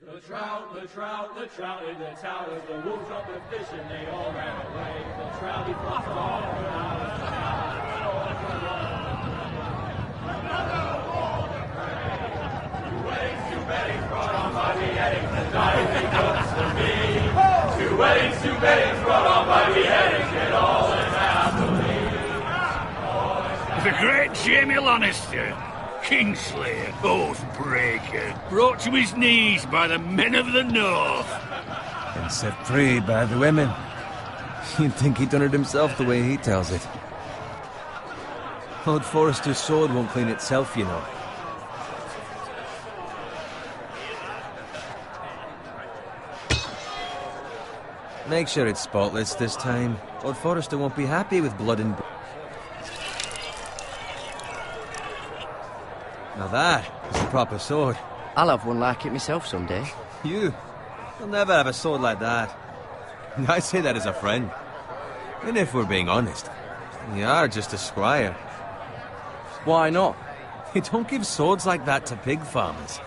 The trout in the towers, the wolves dropped the fish and they all ran away. The trout, he flopped all out of the Two weddings brought on by beheadings, and diving looks for me. Two weddings brought on by beheadings, and all is happily. The great Jamie Lannister, Kingslayer, Oathbreaker, brought to his knees by the men of the North. And set free by the women. You'd think he'd done it himself the way he tells it. Old Forrester's sword won't clean itself, you know. Make sure it's spotless this time. Lord Forrester won't be happy with blood and... Now that is a proper sword. I'll have one like it myself someday. You'll never have a sword like that. I say that as a friend. And if we're being honest, you are just a squire. Why not? You don't give swords like that to pig farmers.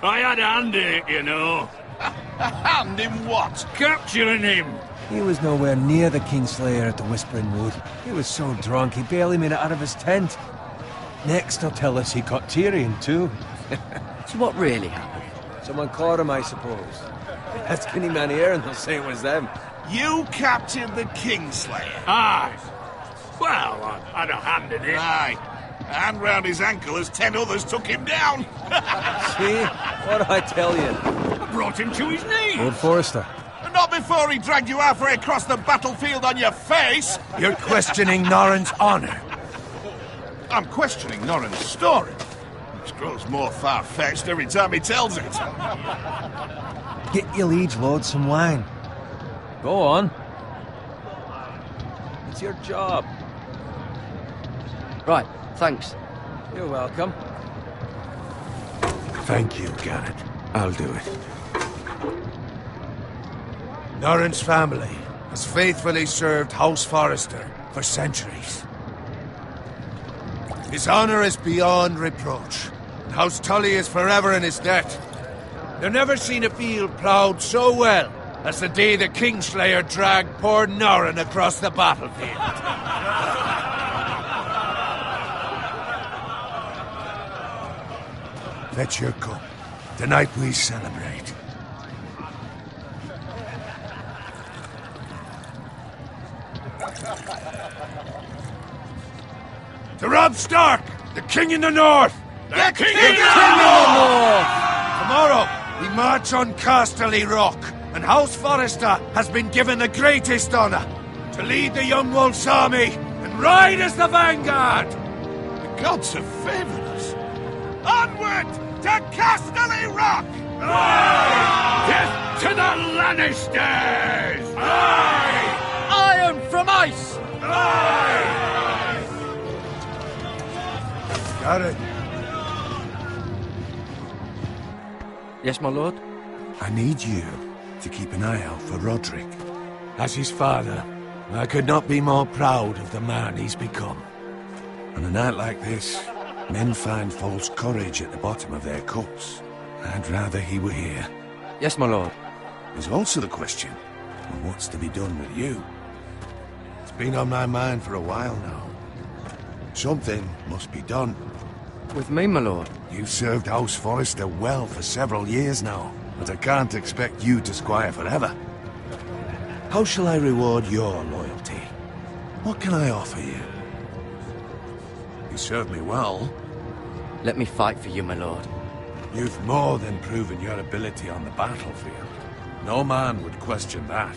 I had a hand in it, you know. A hand in what? Capturing him. He was nowhere near the Kingslayer at the Whispering Wood. He was so drunk he barely made it out of his tent. Next he'll tell us he caught Tyrion too. So what really happened? Someone caught him, I suppose. Ask any man here and they'll say it was them. You captured the Kingslayer? Aye. Well, I had a hand in it. Aye. A hand round his ankle as 10 others took him down. See? What did I tell you? I brought him to his knees. Lord Forrester. Not before he dragged you halfway across the battlefield on your face. You're questioning Norrin's honor. I'm questioning Norrin's story. Which grows more far-fetched every time he tells it. Get your liege lord some wine. Go on. It's your job. Right, thanks. You're welcome. Thank you, Garrett. I'll do it. Norrin's family has faithfully served House Forrester for centuries. His honor is beyond reproach. House Tully is forever in his debt. They've never seen a field ploughed so well as the day the Kingslayer dragged poor Norrin across the battlefield. Fetch your cup. Tonight we celebrate. To Robb Stark, the King in the North! The King in the North! Tomorrow, we march on Casterly Rock, and House Forrester has been given the greatest honor to lead the Young Wolf's army and ride as the vanguard! The gods have favored us. Onward to Casterly Rock! Aye! Death to the Lannisters! Aye! Iron from ice! Aye! Got it. Yes, my lord? I need you to keep an eye out for Roderick. As his father, I could not be more proud of the man he's become. On a night like this, men find false courage at the bottom of their cups. I'd rather he were here. Yes, my lord. There's also the question of what's to be done with you. It's been on my mind for a while now. Something must be done. With me, my lord? You've served House Forrester well for several years now, but I can't expect you to squire forever. How shall I reward your loyalty? What can I offer you? You served me well. Let me fight for you, my lord. You've more than proven your ability on the battlefield. No man would question that.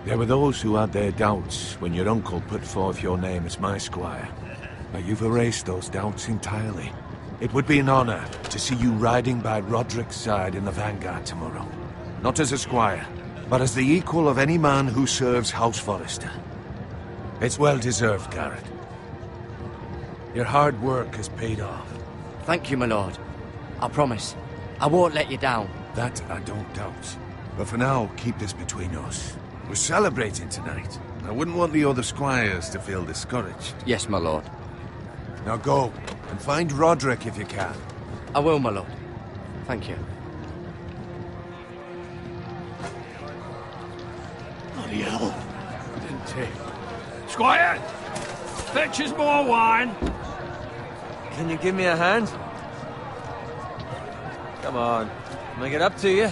There were those who had their doubts when your uncle put forth your name as my squire. But you've erased those doubts entirely. It would be an honor to see you riding by Roderick's side in the vanguard tomorrow. Not as a squire, but as the equal of any man who serves House Forrester. It's well deserved, Garrett. Your hard work has paid off. Thank you, my lord. I promise. I won't let you down. That I don't doubt. But for now, keep this between us. We're celebrating tonight. I wouldn't want the other squires to feel discouraged. Yes, my lord. Now go, and find Roderick if you can. I will, my lord. Thank you. Bloody hell. Didn't he? Squire! Fetch us more wine! Can you give me a hand? Come on. Make it up to you.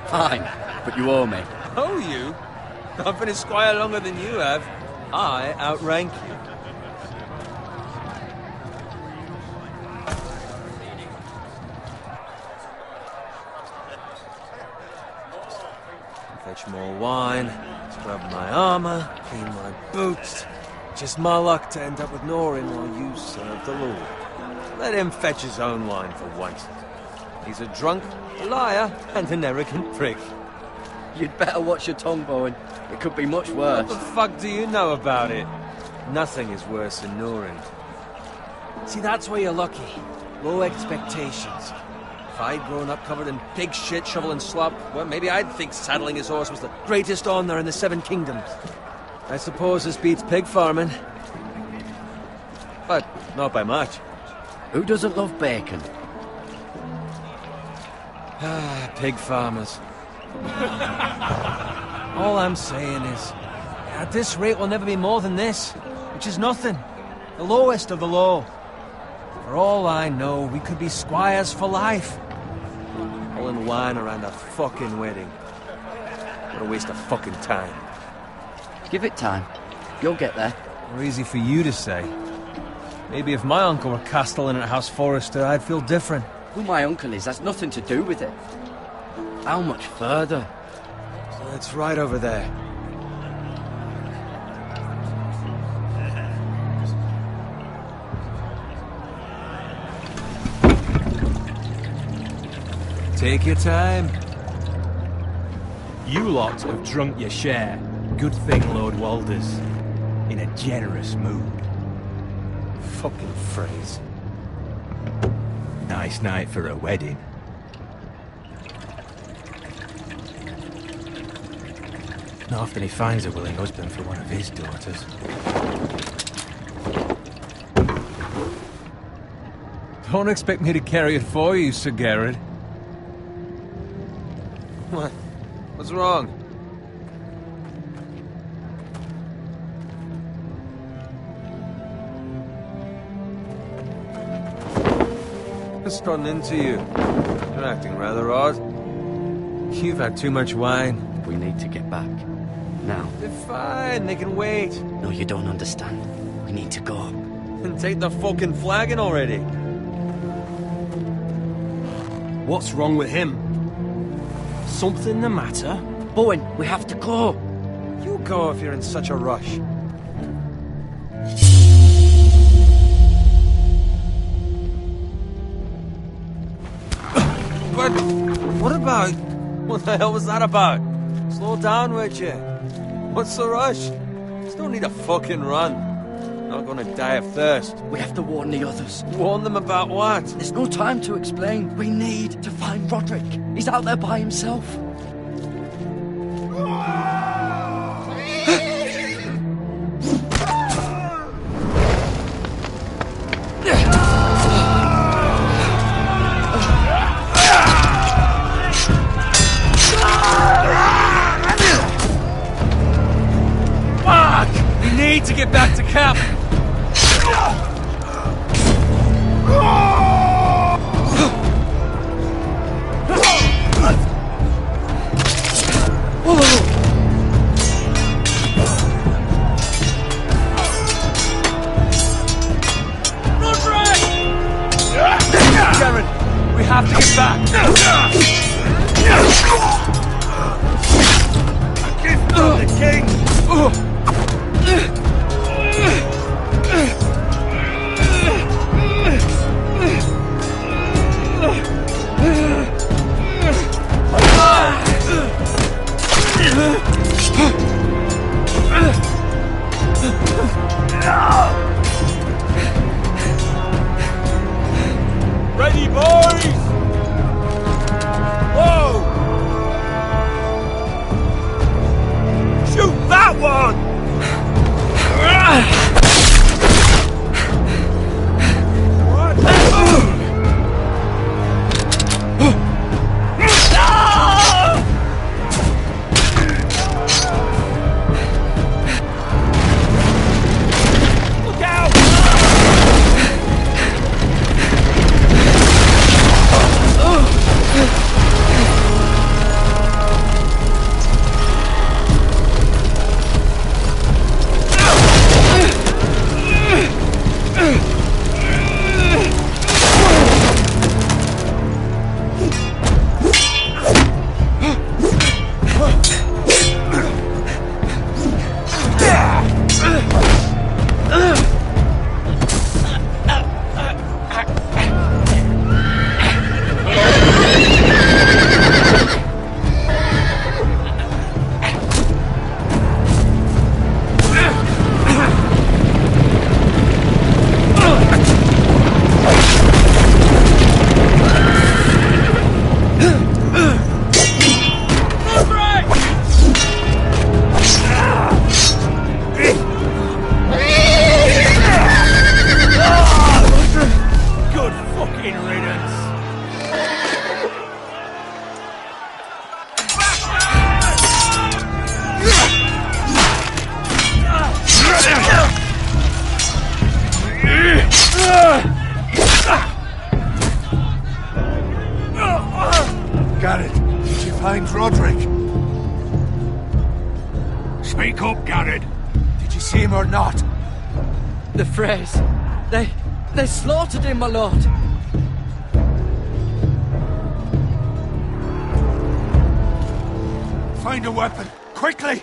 Fine, but you owe me. Oh, you? I've been a squire longer than you have. I outrank you. Fetch more wine, scrub my armor, clean my boots. Just my luck to end up with Norin while you serve the Lord. Let him fetch his own wine for once. He's a drunk, a liar, and an arrogant prick. You'd better watch your tongue, Bowen. It could be much worse. What the fuck do you know about it? Nothing is worse than Norin. See, that's where you're lucky. Low expectations. If I'd grown up covered in pig shit, shoveling slop, well, maybe I'd think saddling his horse was the greatest honor in the Seven Kingdoms. I suppose this beats pig farming. But not by much. Who doesn't love bacon? Ah, pig farmers. All I'm saying is, at this rate we'll never be more than this, which is nothing. The lowest of the low. For all I know, we could be squires for life. Pulling wine around a fucking wedding. What a waste of fucking time. Give it time. You'll get there. More easy for you to say. Maybe if my uncle were castellan at House Forrester, I'd feel different. Who my uncle is has nothing to do with it. How much further? It's right over there. Take your time. You lot have drunk your share. Good thing Lord Walder's in a generous mood. Fucking phrase. Nice night for a wedding. Not often he finds a willing husband for one of his daughters. Don't expect me to carry it for you, Sir Garrett. What? What's wrong? Just run into you. You're acting rather odd. You've had too much wine. We need to get back. Now. They're fine, they can wait. No, you don't understand. We need to go. And take the fucking flagon already. What's wrong with him? Something the matter? Bowen, we have to go. You go if you're in such a rush. But what about... What the hell was that about? Slow down, would you? What's the rush? Just don't need a fucking run. Not gonna die of thirst. We have to warn the others. Warn them about what? There's no time to explain. We need to find Roderick. He's out there by himself. We need to get back to camp. Garen, we have to get back. Give the king. Garrett, did you find Roderick? Speak up, Garrett. Did you see him or not? The Freys. They slaughtered him, my lord. Find a weapon, quickly!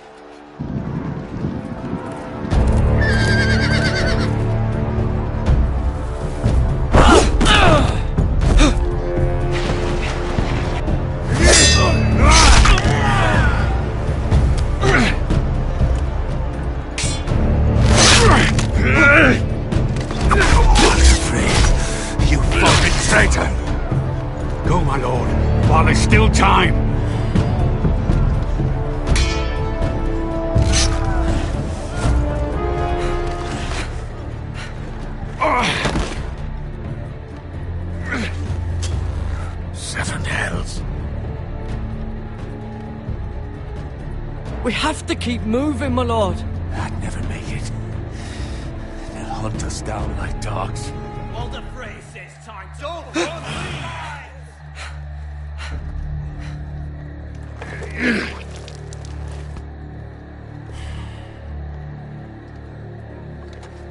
You fucking traitor! Go, my lord, while there's still time. Seven hells. We have to keep moving, my lord. I'd never make it. They'll hunt us down like dogs. All the phrase says time to run.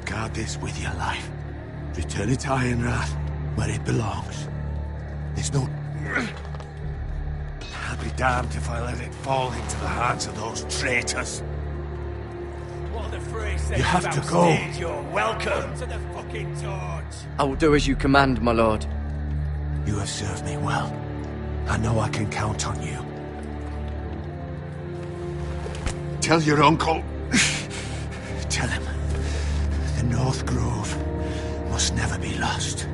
Guard this with your life. Return it to Ironrath, where it belongs. There's no... I'll be damned if I let it fall into the hands of those traitors. What the phrase says You have to go. upstairs, you're welcome to the fucking torch. I will do as you command, my lord. You have served me well. I know I can count on you. Tell your uncle. Tell him. The North Grove must never be lost.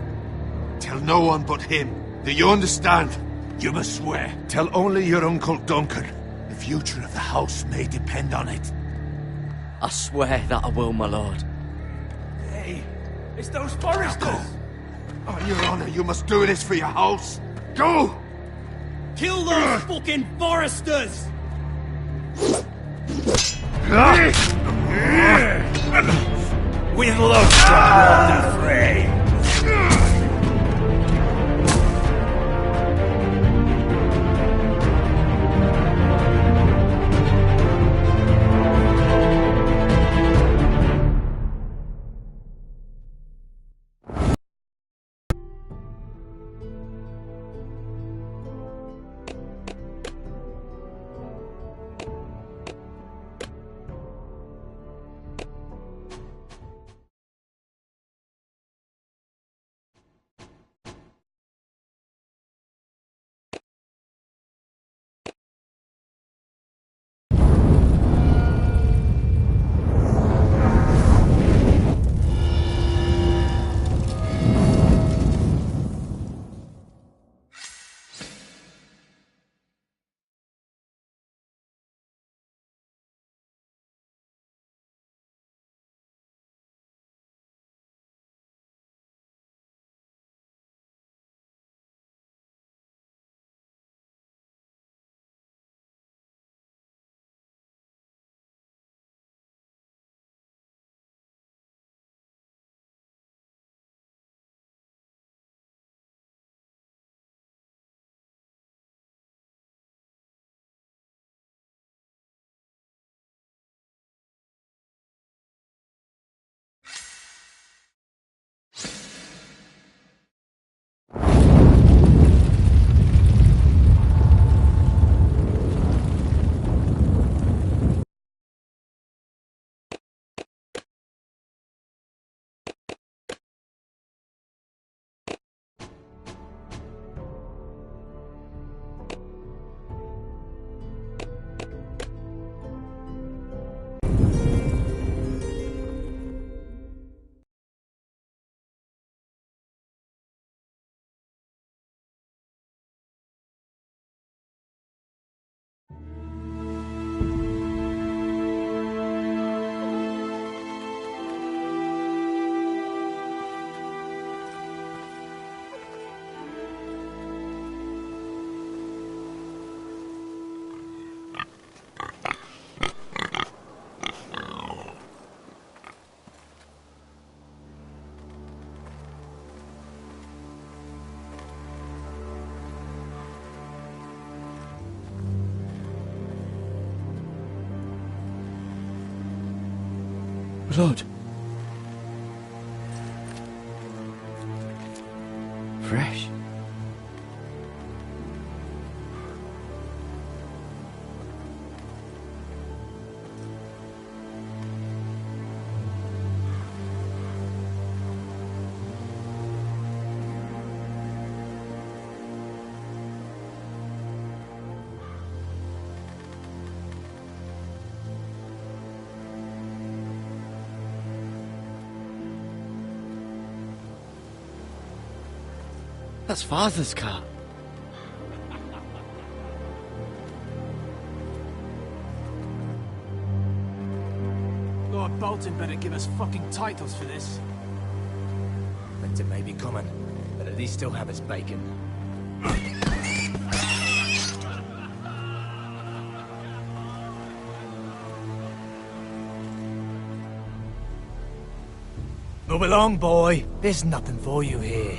Tell no one but him. Do you understand? You must swear. Tell only your Uncle Duncan. The future of the house may depend on it. I swear that I will, my lord. Hey, it's those foresters. On your honor, you must do this for your house. Go! Kill those fucking foresters. With love, the fray. Blood. Fresh. That's Father's car. Lord Bolton better give us fucking titles for this. Winter may be coming, but at least still have his bacon. Move along, boy. There's nothing for you here.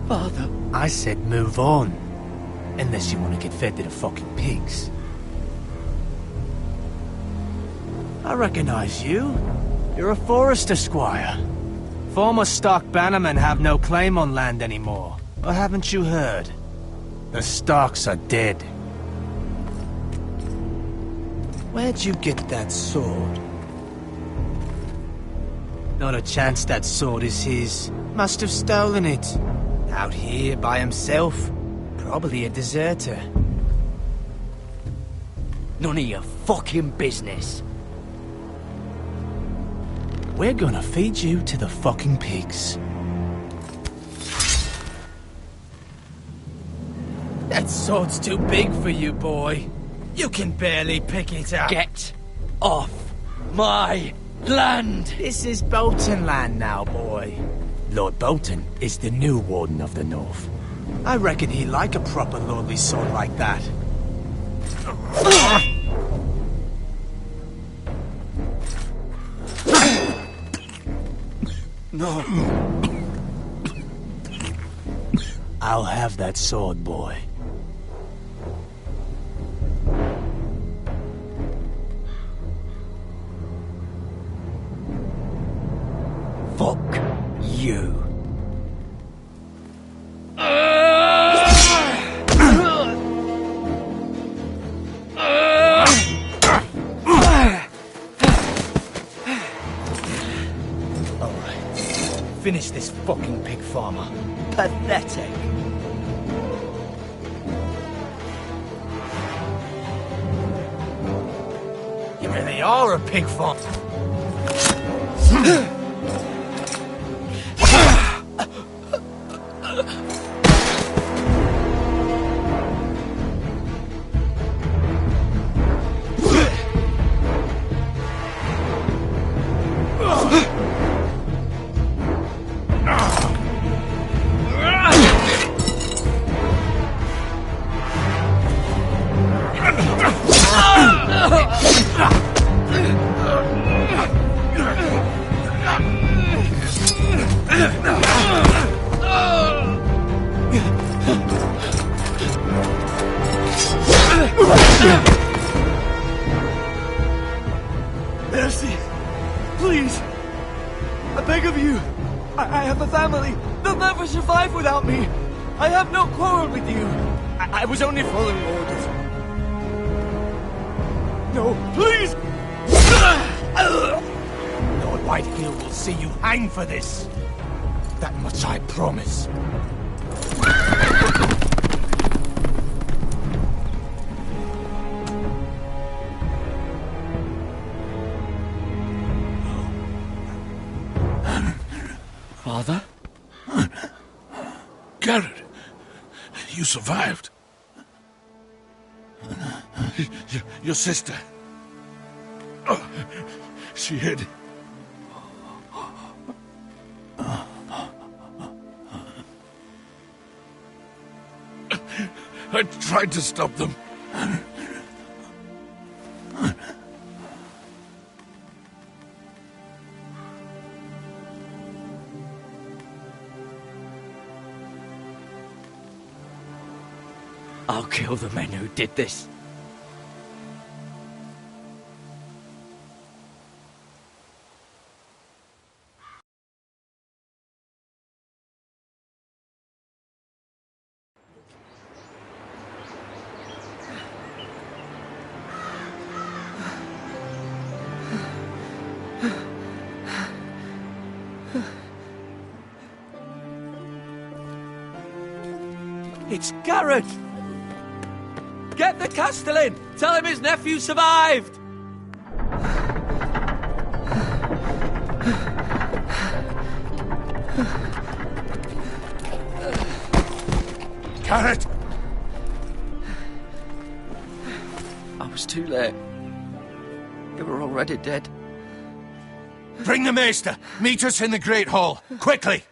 Father. I said move on. Unless you want to get fed to the fucking pigs. I recognize you. You're a Forester squire. Former Stark bannermen have no claim on land anymore. Or haven't you heard? The Starks are dead. Where'd you get that sword? Not a chance that sword is his. Must have stolen it. Out here by himself. Probably a deserter. None of your fucking business. We're gonna feed you to the fucking pigs. That sword's too big for you, boy. You can barely pick it up. Get off my land! This is Bolton land now, boy. Lord Bolton is the new Warden of the North. I reckon he'd like a proper lordly sword like that. No. I'll have that sword, boy. Fuck you. Finish this fucking pig farmer. Pathetic. You really are a pig farmer. Mercy! Please! I beg of you! I have a family! They'll never survive without me! I have no quarrel with you! I was only following orders. No, please! Lord Whitehill will see you hang for this. That much I promise. Father? Garrett, you survived. Your sister. Oh, she hid. I tried to stop them. I'll kill the men who did this. It's Garrett! Get the Castellan! Tell him his nephew survived! Garrett! I was too late. They were already dead. Bring the maester! Meet us in the Great Hall! Quickly!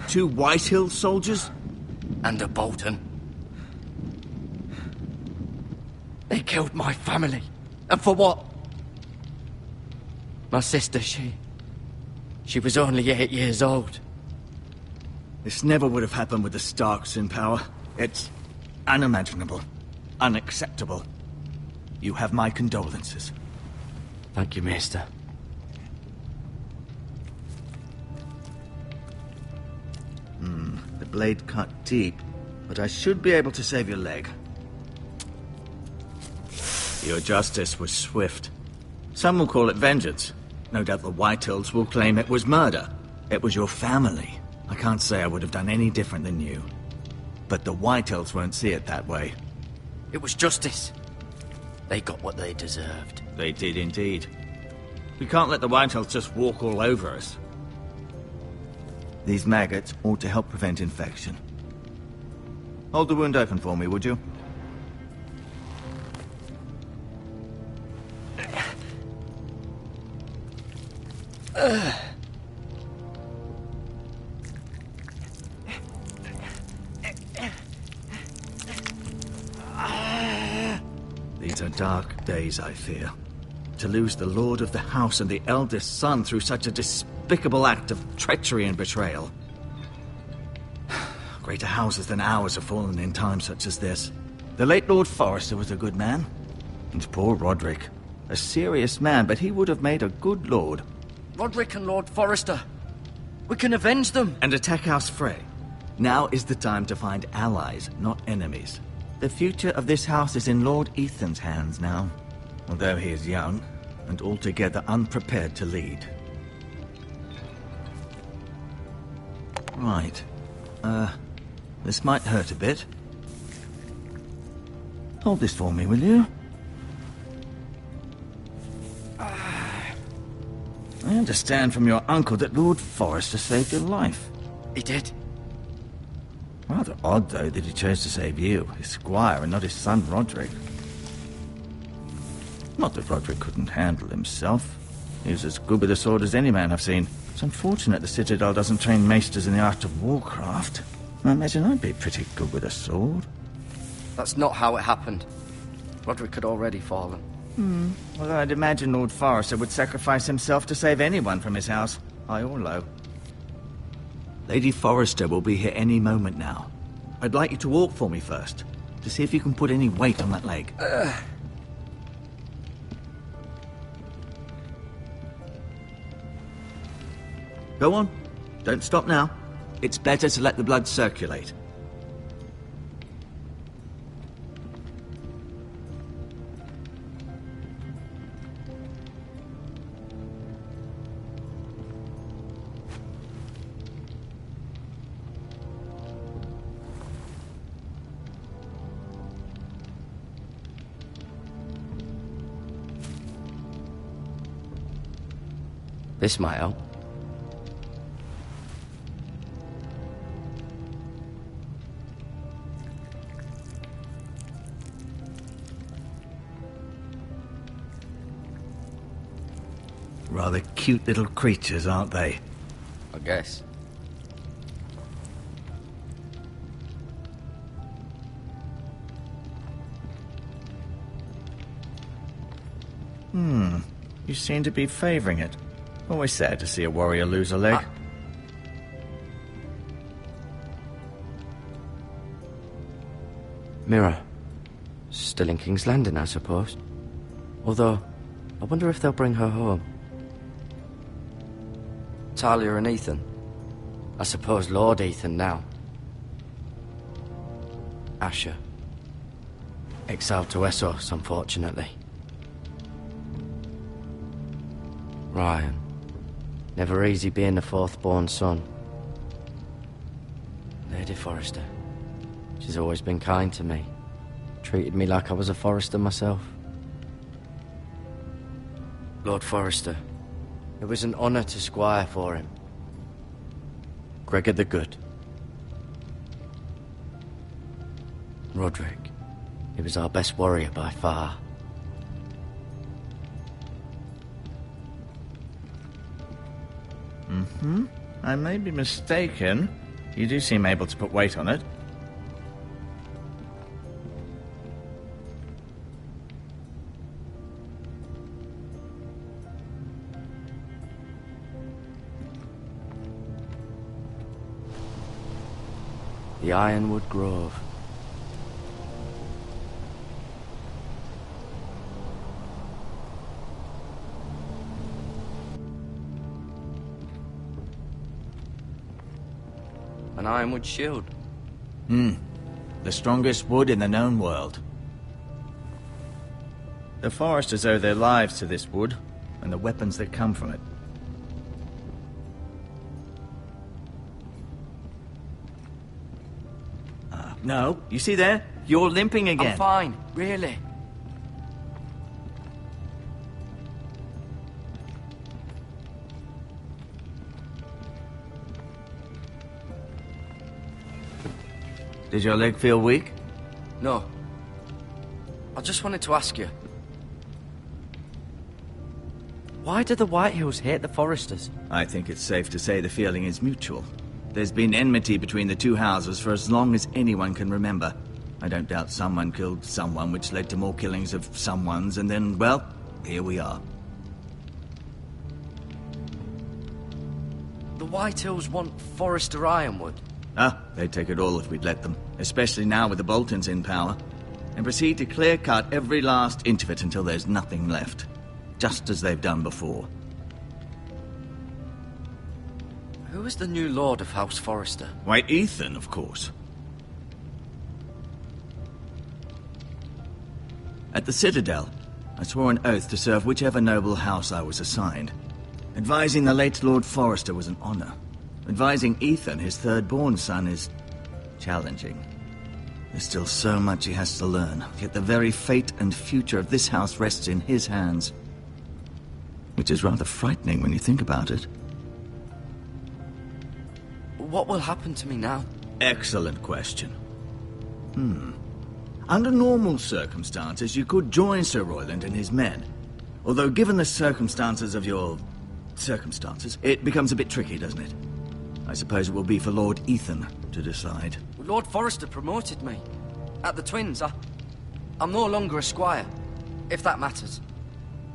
Two Whitehill soldiers? And a Bolton. They killed my family. And for what? My sister, she was only 8 years old. This never would have happened with the Starks in power. It's unimaginable. Unacceptable. You have my condolences. Thank you, Maester. The blade cut deep, but I should be able to save your leg. Your justice was swift. Some will call it vengeance. No doubt the Whitehills will claim it was murder. It was your family. I can't say I would have done any different than you. But the Whitehills won't see it that way. It was justice. They got what they deserved. They did indeed. We can't let the Whitehills just walk all over us. These maggots ought to help prevent infection. Hold the wound open for me, would you? These are dark days, I fear. To lose the lord of the house and the eldest son through such a despicable act of treachery and betrayal. Greater houses than ours have fallen in times such as this. The late Lord Forrester was a good man. And poor Roderick. A serious man, but he would have made a good lord. Roderick and Lord Forrester. We can avenge them. And attack House Frey. Now is the time to find allies, not enemies. The future of this house is in Lord Ethan's hands now. Although he is young, and altogether unprepared to lead. Right. This might hurt a bit. Hold this for me, will you? I understand from your uncle that Lord Forrester saved your life. He did. Rather odd, though, that he chose to save you, his squire, and not his son Roderick. Not that Roderick couldn't handle himself. He was as good with a sword as any man I've seen. It's unfortunate the Citadel doesn't train maesters in the art of warcraft. I imagine I'd be pretty good with a sword. That's not how it happened. Roderick had already fallen. Well, I'd imagine Lord Forrester would sacrifice himself to save anyone from his house, high or low. Lady Forrester will be here any moment now. I'd like you to walk for me first, to see if you can put any weight on that leg. Go on. Don't stop now. It's better to let the blood circulate. This might help. Rather cute little creatures, aren't they? I guess. You seem to be favoring it. Always sad to see a warrior lose a leg. Mira. Still in King's Landing, I suppose. Although, I wonder if they'll bring her home. Talia and Ethan. I suppose Lord Ethan now. Asher. Exiled to Essos, unfortunately. Ryan. Never easy being the fourth-born son. Lady Forrester. She's always been kind to me. Treated me like I was a Forrester myself. Lord Forrester. It was an honor to squire for him. Gregor the Good. Roderick. He was our best warrior by far. I may be mistaken. You do seem able to put weight on it. The Ironwood Grove. An ironwood shield. The strongest wood in the known world. The Foresters owe their lives to this wood, and the weapons that come from it. No, you see there? You're limping again. I'm fine, really. Did your leg feel weak? No. I just wanted to ask you. Why do the Whitehills hate the Foresters? I think it's safe to say the feeling is mutual. There's been enmity between the two houses for as long as anyone can remember. I don't doubt someone killed someone, which led to more killings of someones, and then, well, here we are. The Whitehills want Forrester Ironwood. They'd take it all if we'd let them, especially now with the Boltons in power, and proceed to clear-cut every last inch of it until there's nothing left, just as they've done before. Who is the new Lord of House Forrester? Why, Ethan, of course. At the Citadel, I swore an oath to serve whichever noble house I was assigned. Advising the late Lord Forrester was an honor. Advising Ethan, his third-born son, is challenging. There's still so much he has to learn, yet the very fate and future of this house rests in his hands. Which is rather frightening when you think about it. What will happen to me now? Excellent question. Under normal circumstances, you could join Sir Royland and his men. Although given the circumstances of your circumstances, it becomes a bit tricky, doesn't it? I suppose it will be for Lord Ethan to decide. Lord Forrester promoted me. At the Twins, I'm no longer a squire, if that matters.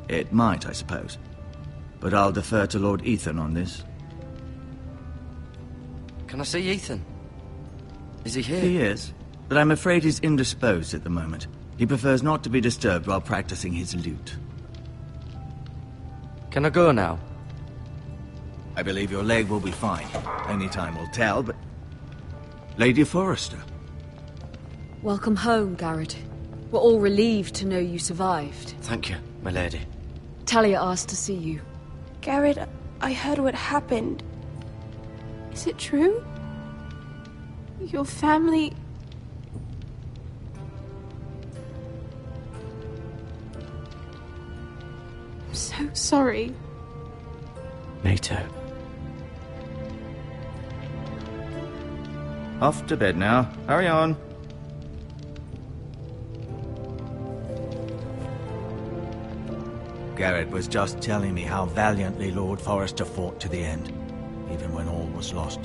It might, I suppose. But I'll defer to Lord Ethan on this. Can I see Ethan? Is he here? He is, but I'm afraid he's indisposed at the moment. He prefers not to be disturbed while practicing his lute. Can I go now? I believe your leg will be fine. Only time will tell, but... Lady Forrester. Welcome home, Garrett. We're all relieved to know you survived. Thank you, my lady. Talia asked to see you. Garrett, I heard what happened. Is it true? Your family... I'm so sorry. Me too. Off to bed now. Hurry on. Garrett was just telling me how valiantly Lord Forrester fought to the end, even when all was lost.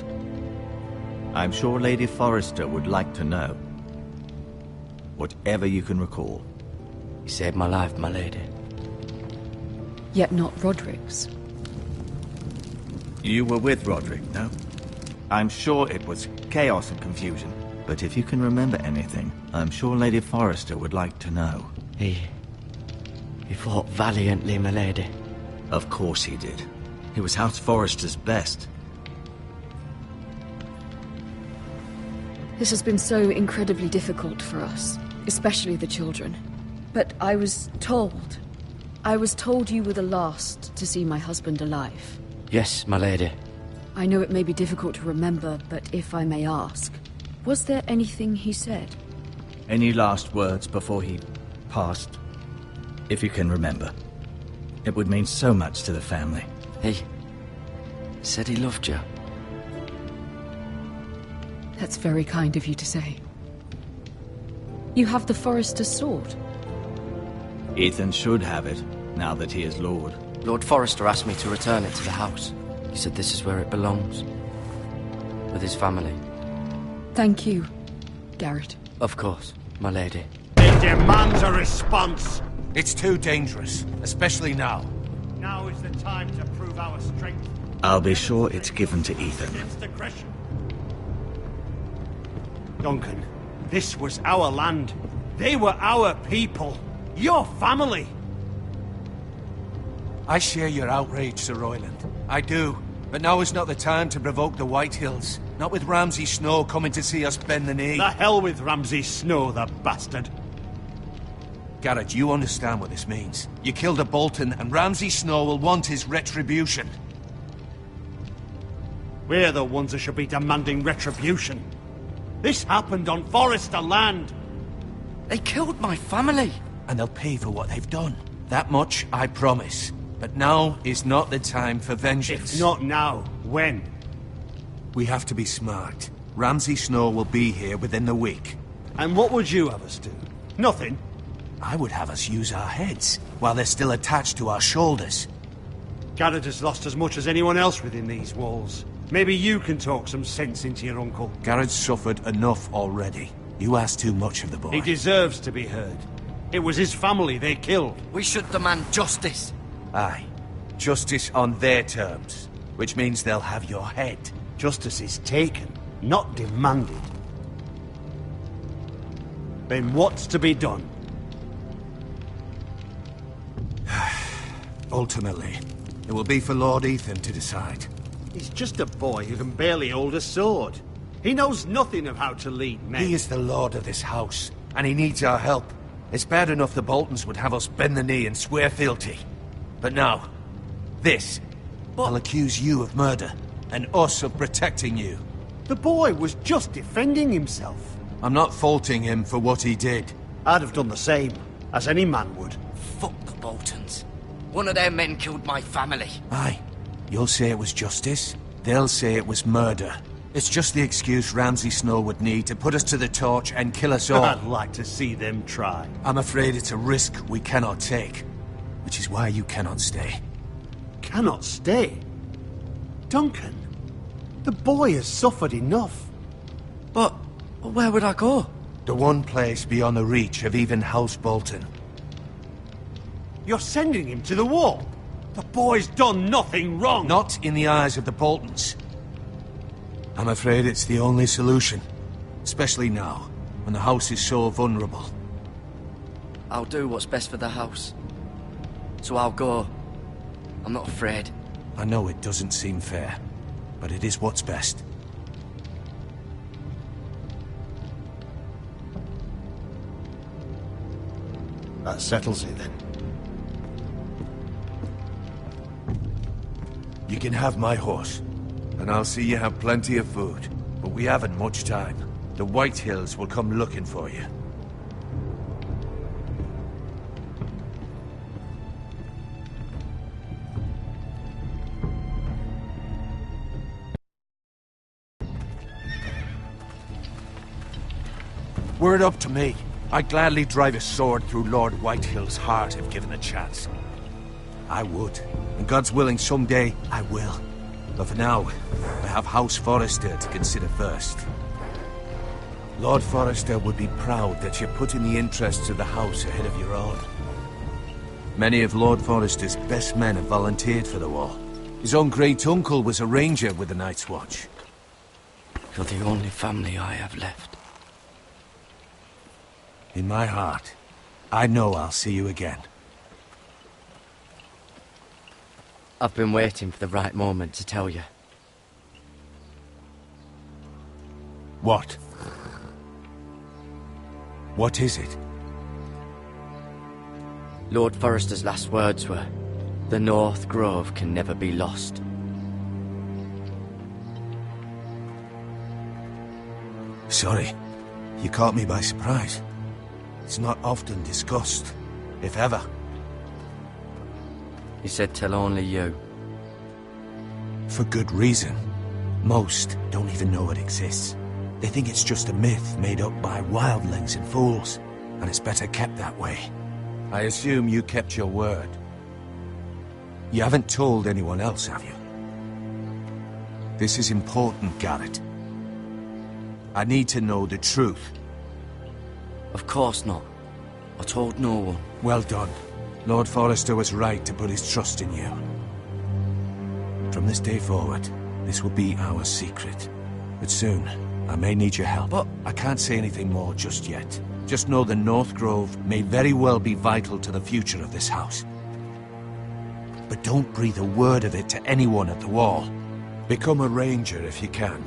I'm sure Lady Forrester would like to know. Whatever you can recall. You saved my life, my lady. Yet not Roderick's. You were with Roderick, no? I'm sure it was chaos and confusion. But if you can remember anything, I'm sure Lady Forrester would like to know. He fought valiantly, my lady. Of course he did. He was House Forrester's best. This has been so incredibly difficult for us, especially the children. But I was told I was told you were the last to see my husband alive. Yes, my lady. I know it may be difficult to remember, but if I may ask, was there anything he said? Any last words before he passed? If you can remember. It would mean so much to the family. He said he loved you. That's very kind of you to say. You have the Forester's sword. Ethan should have it, now that he is Lord. Lord Forrester asked me to return it to the house. He said this is where it belongs. With his family. Thank you, Garrett. Of course, my lady. It demands a response. It's too dangerous, especially now. Now is the time to prove our strength. I'll be sure it's given to Ethan. Against aggression. Duncan, this was our land. They were our people. Your family. I share your outrage, Sir Royland. I do. But now is not the time to provoke the White Hills. Not with Ramsay Snow coming to see us bend the knee. The hell with Ramsay Snow, the bastard. Garrett, you understand what this means. You killed a Bolton, and Ramsay Snow will want his retribution. We're the ones that should be demanding retribution. This happened on Forrester land. They killed my family. And they'll pay for what they've done. That much, I promise. But now is not the time for vengeance. If not now, when? We have to be smart. Ramsay Snow will be here within the week. And what would you have us do? Nothing. I would have us use our heads, while they're still attached to our shoulders. Garrett has lost as much as anyone else within these walls. Maybe you can talk some sense into your uncle. Garrett's suffered enough already. You ask too much of the boy. He deserves to be heard. It was his family they killed. We should demand justice. Aye. Justice on their terms. Which means they'll have your head. Justice is taken, not demanded. Then what's to be done? Ultimately, it will be for Lord Ethan to decide. He's just a boy who can barely hold a sword. He knows nothing of how to lead men. He is the lord of this house, and he needs our help. It's bad enough the Boltons would have us bend the knee and swear fealty. But now, this. I'll accuse you of murder, and us of protecting you. The boy was just defending himself. I'm not faulting him for what he did. I'd have done the same, as any man would. Fuck the Boltons. One of their men killed my family. Aye. You'll say it was justice. They'll say it was murder. It's just the excuse Ramsay Snow would need to put us to the torch and kill us all. I'd like to see them try. I'm afraid it's a risk we cannot take. Which is why you cannot stay. Cannot stay? Duncan, the boy has suffered enough. But where would I go? The one place beyond the reach of even House Bolton. You're sending him to the wall? The boy's done nothing wrong! Not in the eyes of the Boltons. I'm afraid it's the only solution. Especially now, when the house is so vulnerable. I'll do what's best for the house. So I'll go. I'm not afraid. I know it doesn't seem fair, but it is what's best. That settles it then. You can have my horse, and I'll see you have plenty of food. But we haven't much time. The White Hills will come looking for you. Were it up to me, I'd gladly drive a sword through Lord Whitehill's heart if given the chance. I would. And God's willing, someday I will. But for now, I have House Forrester to consider first. Lord Forrester would be proud that you're putting the interests of the house ahead of your own. Many of Lord Forrester's best men have volunteered for the war. His own great-uncle was a ranger with the Night's Watch. You're the only family I have left. In my heart, I know I'll see you again. I've been waiting for the right moment to tell you. What? What is it? Lord Forrester's last words were, "The North Grove can never be lost." Sorry. You caught me by surprise. It's not often discussed, if ever. He said tell only you. For good reason. Most don't even know it exists. They think it's just a myth made up by wildlings and fools, and it's better kept that way. I assume you kept your word. You haven't told anyone else, have you? This is important, Garrett. I need to know the truth. Of course not. I told no one. Well done. Lord Forrester was right to put his trust in you. From this day forward, this will be our secret. But soon, I may need your help. But I can't say anything more just yet. Just know the North Grove may very well be vital to the future of this house. But don't breathe a word of it to anyone at the Wall. Become a ranger if you can.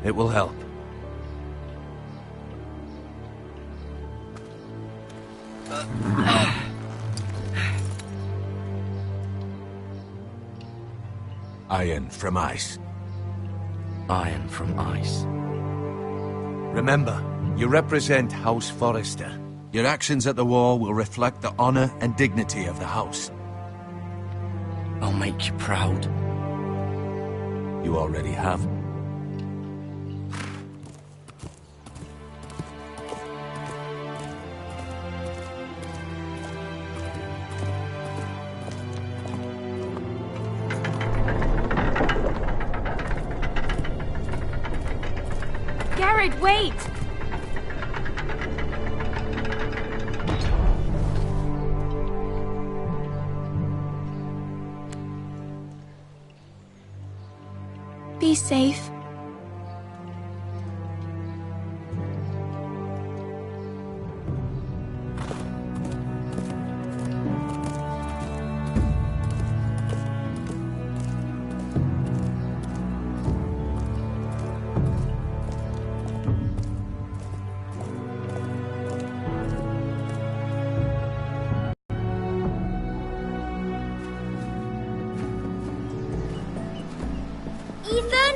It will help. Iron from ice. Iron from ice. Remember, you represent House Forrester. Your actions at the Wall will reflect the honor and dignity of the house. I'll make you proud. You already have. Garrett, wait! Be safe. Ethan?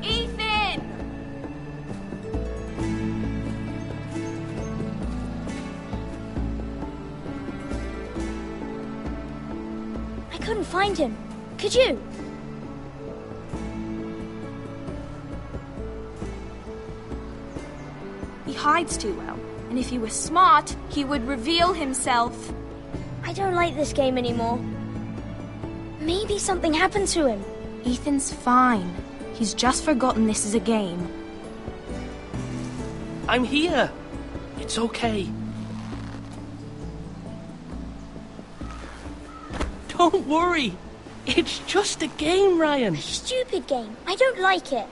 Ethan! I couldn't find him. Could you? He hides too well, and if he were smart, he would reveal himself. I don't like this game anymore. Maybe something happened to him. Ethan's fine. He's just forgotten this is a game. I'm here. It's okay. Don't worry. It's just a game, Ryan. A stupid game. I don't like it.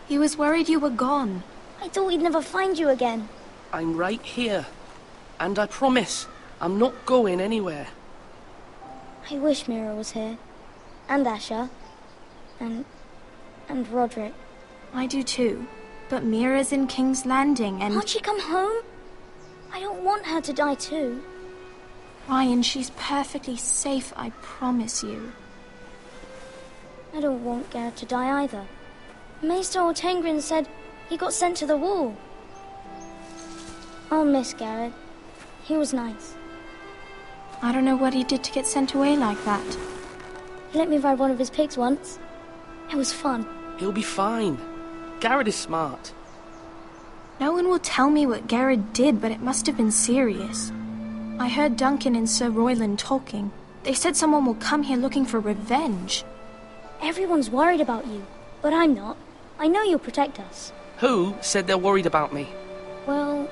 He was worried you were gone. I thought we'd never find you again. I'm right here. And I promise, I'm not going anywhere. I wish Mira was here. And Asher. And Roderick. I do too. But Mira's in King's Landing and... Can't she come home? I don't want her to die too. Ryan, she's perfectly safe, I promise you. I don't want Garrett to die either. Maester Ortengrin said he got sent to the Wall. I'll miss Garrett. He was nice. I don't know what he did to get sent away like that. He let me ride one of his pigs once. It was fun. He'll be fine. Garrett is smart. No one will tell me what Garrett did, but it must have been serious. I heard Duncan and Sir Royland talking. They said someone will come here looking for revenge. Everyone's worried about you, but I'm not. I know you'll protect us. Who said they're worried about me? Well,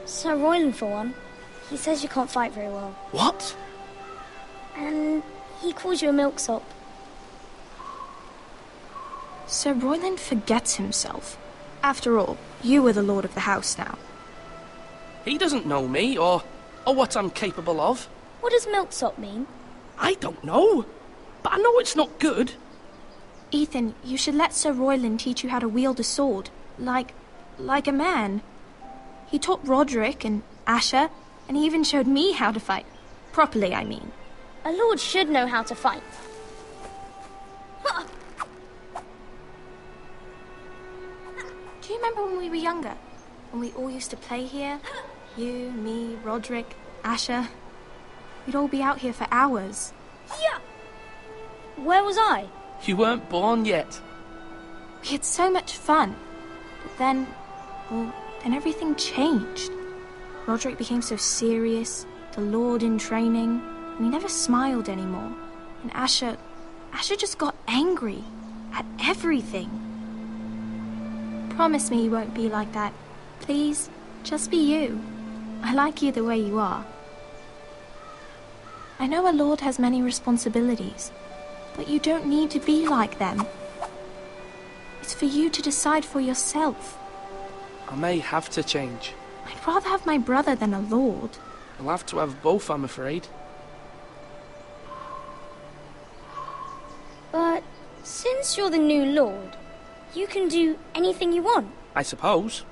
Sir Royland for one. He says you can't fight very well. What? And he calls you a milksop. Sir Royland forgets himself. After all, you are the lord of the house now. He doesn't know me, or what I'm capable of. What does milksop mean? I don't know, but I know it's not good. Ethan, you should let Sir Royland teach you how to wield a sword. Like a man. He taught Roderick and Asher, and he even showed me how to fight. Properly, I mean. A lord should know how to fight. Do you remember when we were younger? When we all used to play here? You, me, Roderick, Asher. We'd all be out here for hours. Yeah. Where was I? You weren't born yet. We had so much fun. But then, then everything changed. Roderick became so serious, the Lord in training, and he never smiled anymore. And Asher just got angry at everything. Promise me you won't be like that. Please, just be you. I like you the way you are. I know a lord has many responsibilities, but you don't need to be like them. It's for you to decide for yourself. I may have to change. I'd rather have my brother than a lord. I'll have to have both, I'm afraid. But since you're the new lord, you can do anything you want. I suppose.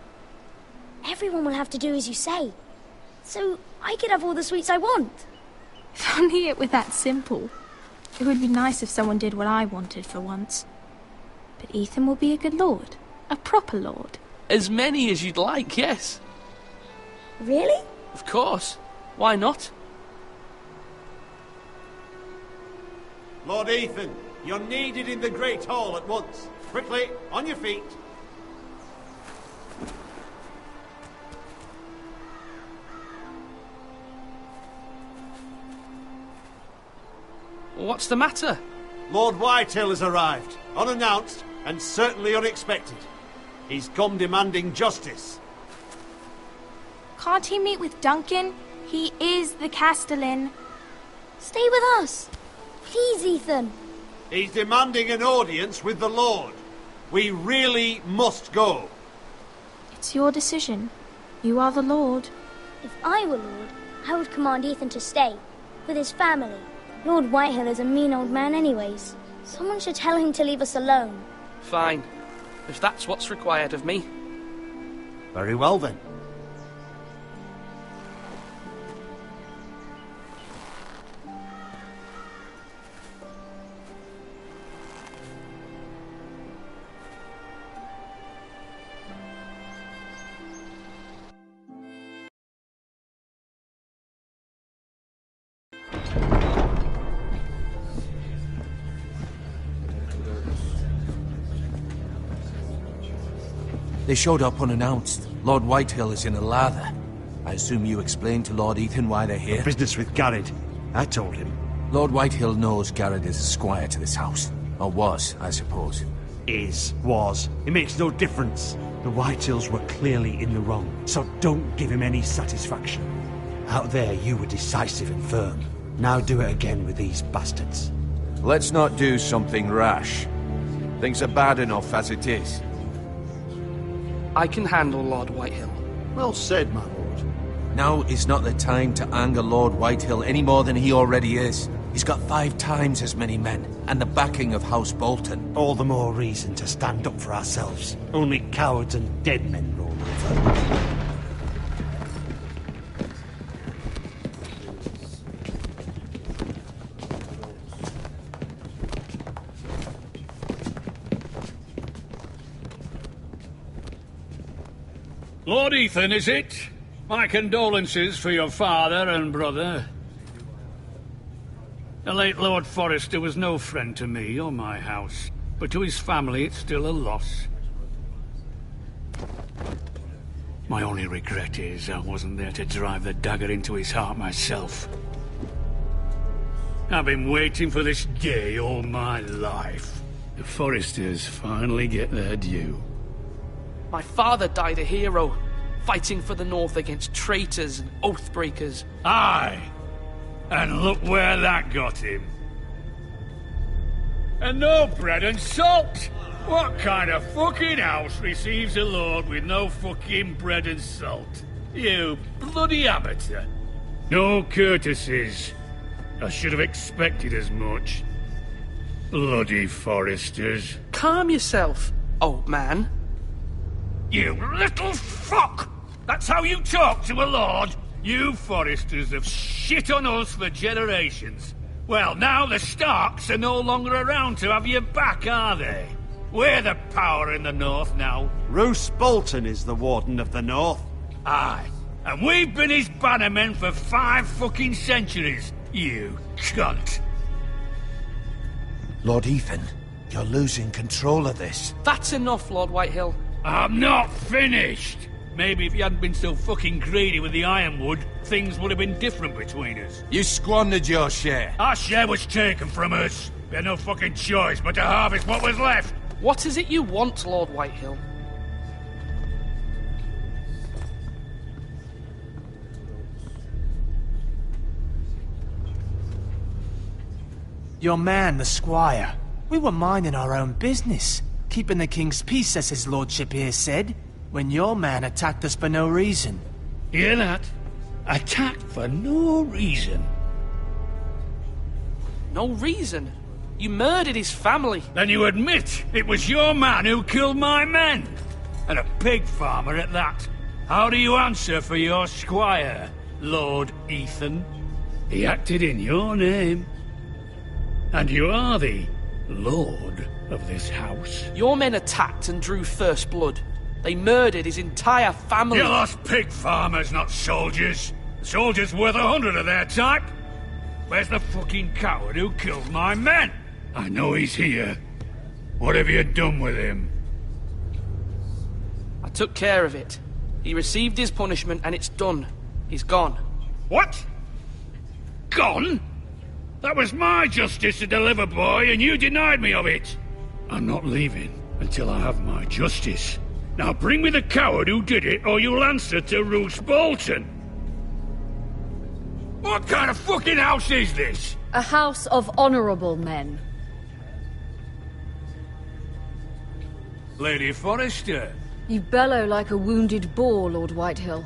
Everyone will have to do as you say. So I could have all the sweets I want. If only it were that simple. It would be nice if someone did what I wanted for once. But Ethan will be a good lord. A proper lord. As many as you'd like, yes. Really? Of course. Why not? Lord Ethan, you're needed in the Great Hall at once. Quickly, on your feet. What's the matter? Lord Whitehill has arrived, unannounced and certainly unexpected. He's come demanding justice. Can't he meet with Duncan? He is the Castellan. Stay with us. Please, Ethan. He's demanding an audience with the Lord. We really must go. It's your decision. You are the Lord. If I were Lord, I would command Ethan to stay, with his family. Lord Whitehill is a mean old man anyways. Someone should tell him to leave us alone. Fine. If that's what's required of me. Very well then. They showed up unannounced. Lord Whitehill is in a lather. I assume you explained to Lord Ethan why they're here? Business with Garrett. I told him. Lord Whitehill knows Garrett is a squire to this house. Or was, I suppose. Was. It makes no difference. The Whitehills were clearly in the wrong, so don't give him any satisfaction. Out there, you were decisive and firm. Now do it again with these bastards. Let's not do something rash. Things are bad enough as it is. I can handle Lord Whitehill. Well said, my lord. Now is not the time to anger Lord Whitehill any more than he already is. He's got 5 times as many men, and the backing of House Bolton. All the more reason to stand up for ourselves. Only cowards and dead men roll over. Lord Ethan, is it? My condolences for your father and brother. The late Lord Forrester was no friend to me or my house, but to his family it's still a loss. My only regret is I wasn't there to drive the dagger into his heart myself. I've been waiting for this day all my life. The Forresters finally get their due. My father died a hero, fighting for the North against traitors and oathbreakers. Aye, and look where that got him. And no bread and salt! What kind of fucking house receives a lord with no fucking bread and salt? You bloody amateur. No courtesies. I should have expected as much. Bloody Forresters. Calm yourself, old man. You little fuck! That's how you talk to a lord? You Foresters have shit on us for generations. Well, now the Starks are no longer around to have your back, are they? We're the power in the north now. Roose Bolton is the Warden of the North. Aye. And we've been his bannermen for 5 fucking centuries, you cunt. Lord Ethan, you're losing control of this. That's enough, Lord Whitehill. I'm not finished! Maybe if you hadn't been so fucking greedy with the ironwood, things would have been different between us. You squandered your share. Our share was taken from us. We had no fucking choice but to harvest what was left. What is it you want, Lord Whitehill? Your man, the squire. We were minding our own business. Keeping the king's peace, as his lordship here said, when your man attacked us for no reason. Hear that? Attacked for no reason. No reason? You murdered his family. Then you admit it was your man who killed my men. And a pig farmer at that. How do you answer for your squire, Lord Ethan? He acted in your name. And you are the lord of this house. Your men attacked and drew first blood. They murdered his entire family. You lost pig farmers, not soldiers. The soldiers worth 100 of their type. Where's the fucking coward who killed my men? I know he's here. What have you done with him? I took care of it. He received his punishment and it's done. He's gone. What? Gone? That was my justice to deliver, boy, and you denied me of it. I'm not leaving until I have my justice. Now bring me the coward who did it, or you'll answer to Roose Bolton. What kind of fucking house is this? A house of honorable men. Lady Forrester. You bellow like a wounded boar, Lord Whitehill.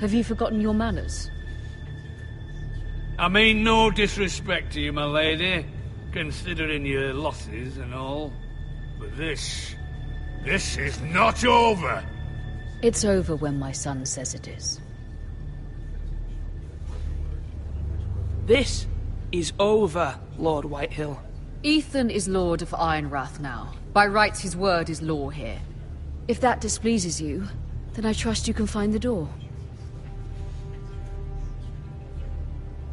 Have you forgotten your manners? I mean no disrespect to you, my lady, considering your losses and all. But this is not over. It's over when my son says it is. This is over, Lord Whitehill. Ethan is Lord of Ironrath now. By rights, his word is law here. If that displeases you, then I trust you can find the door.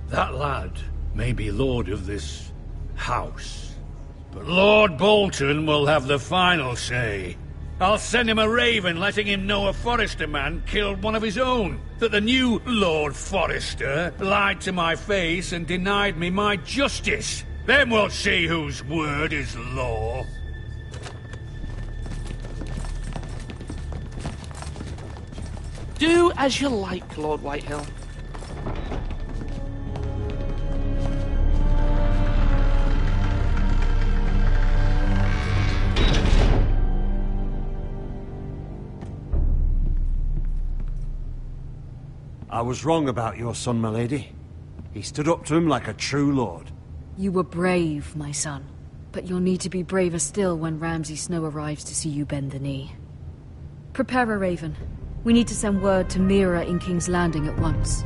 That lad may be lord of this house, but Lord Bolton will have the final say. I'll send him a raven letting him know a Forrester man killed one of his own, that the new Lord Forrester lied to my face and denied me my justice. Then we'll see whose word is law. Do as you like, Lord Whitehill. I was wrong about your son, my lady. He stood up to him like a true lord. You were brave, my son. But you'll need to be braver still when Ramsay Snow arrives to see you bend the knee. Prepare a raven. We need to send word to Mira in King's Landing at once.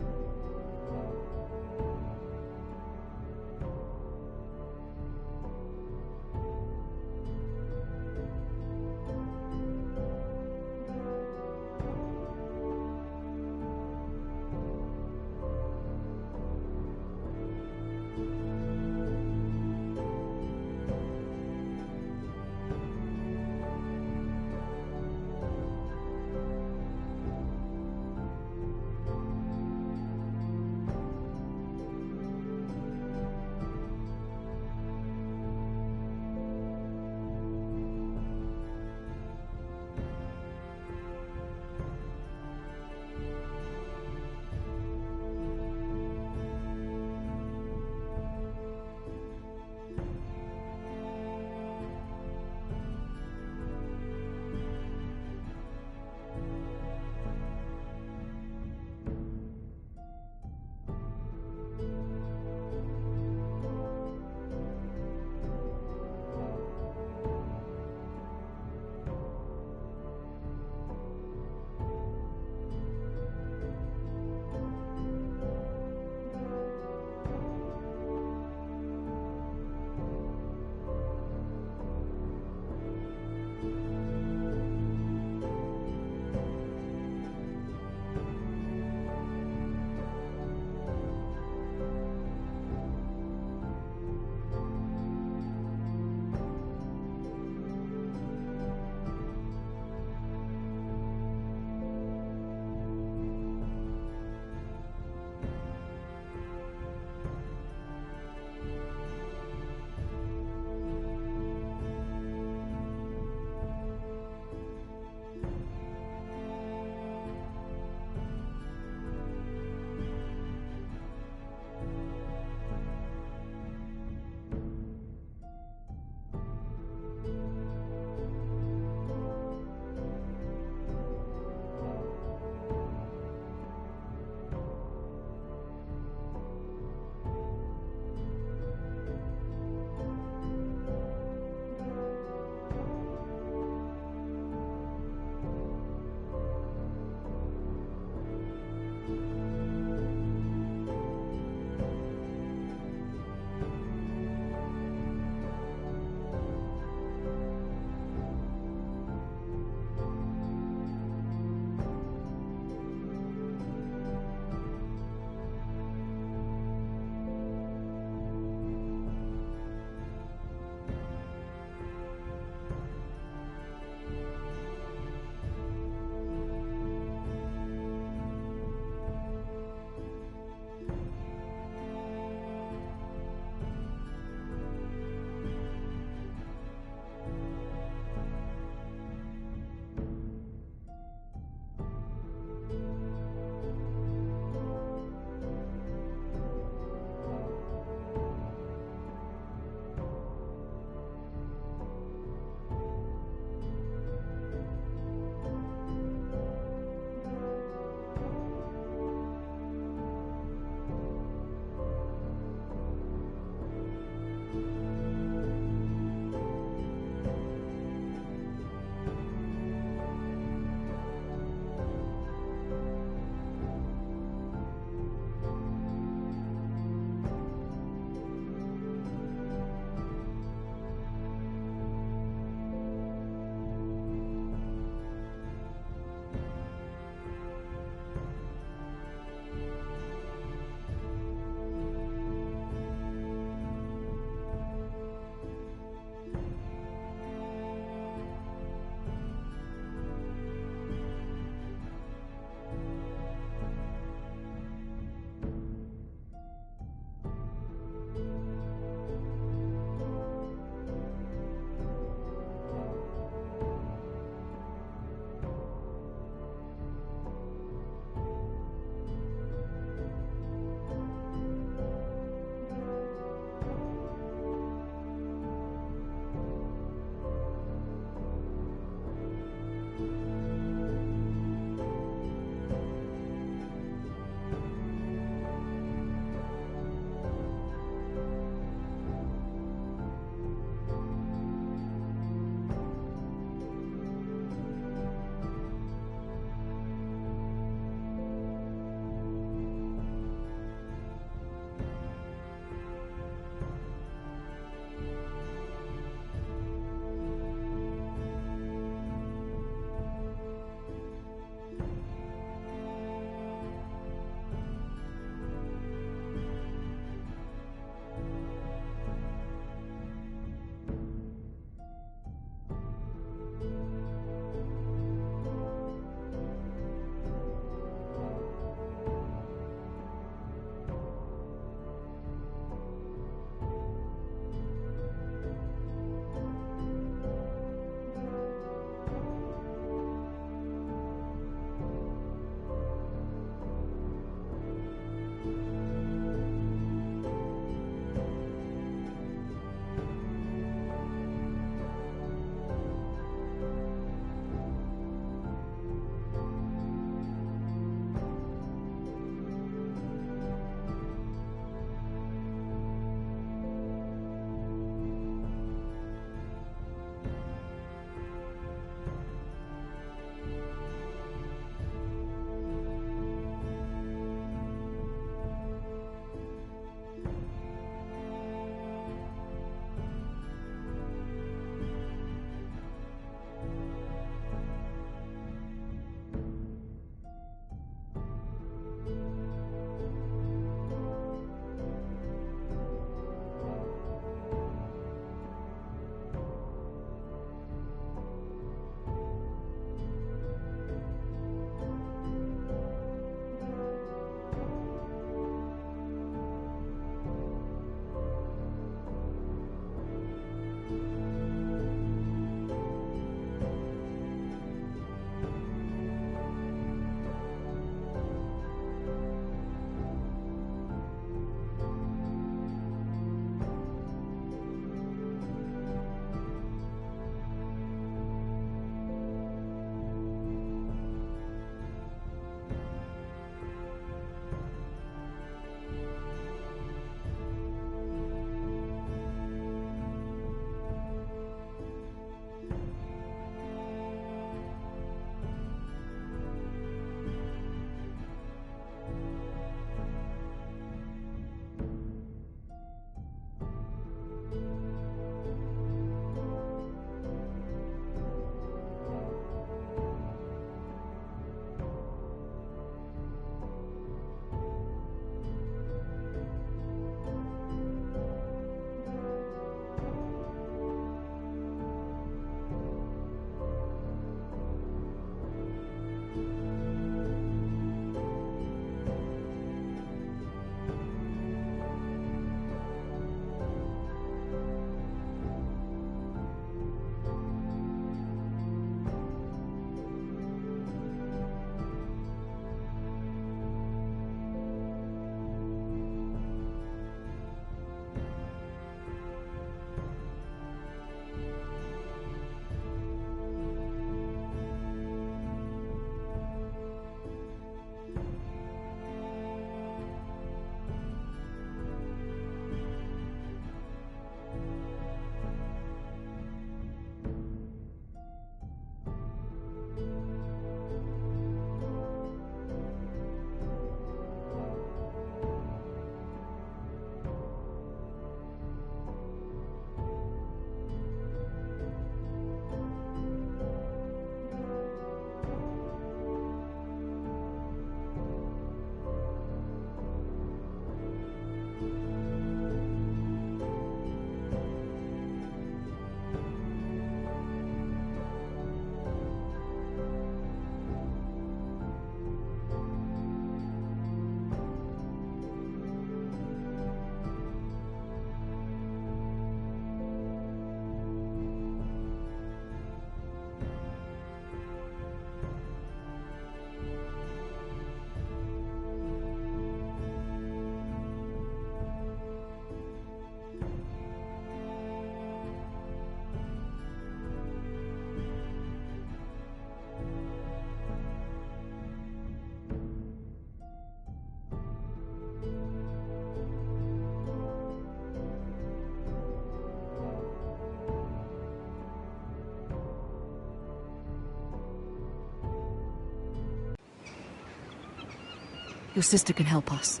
Your sister can help us.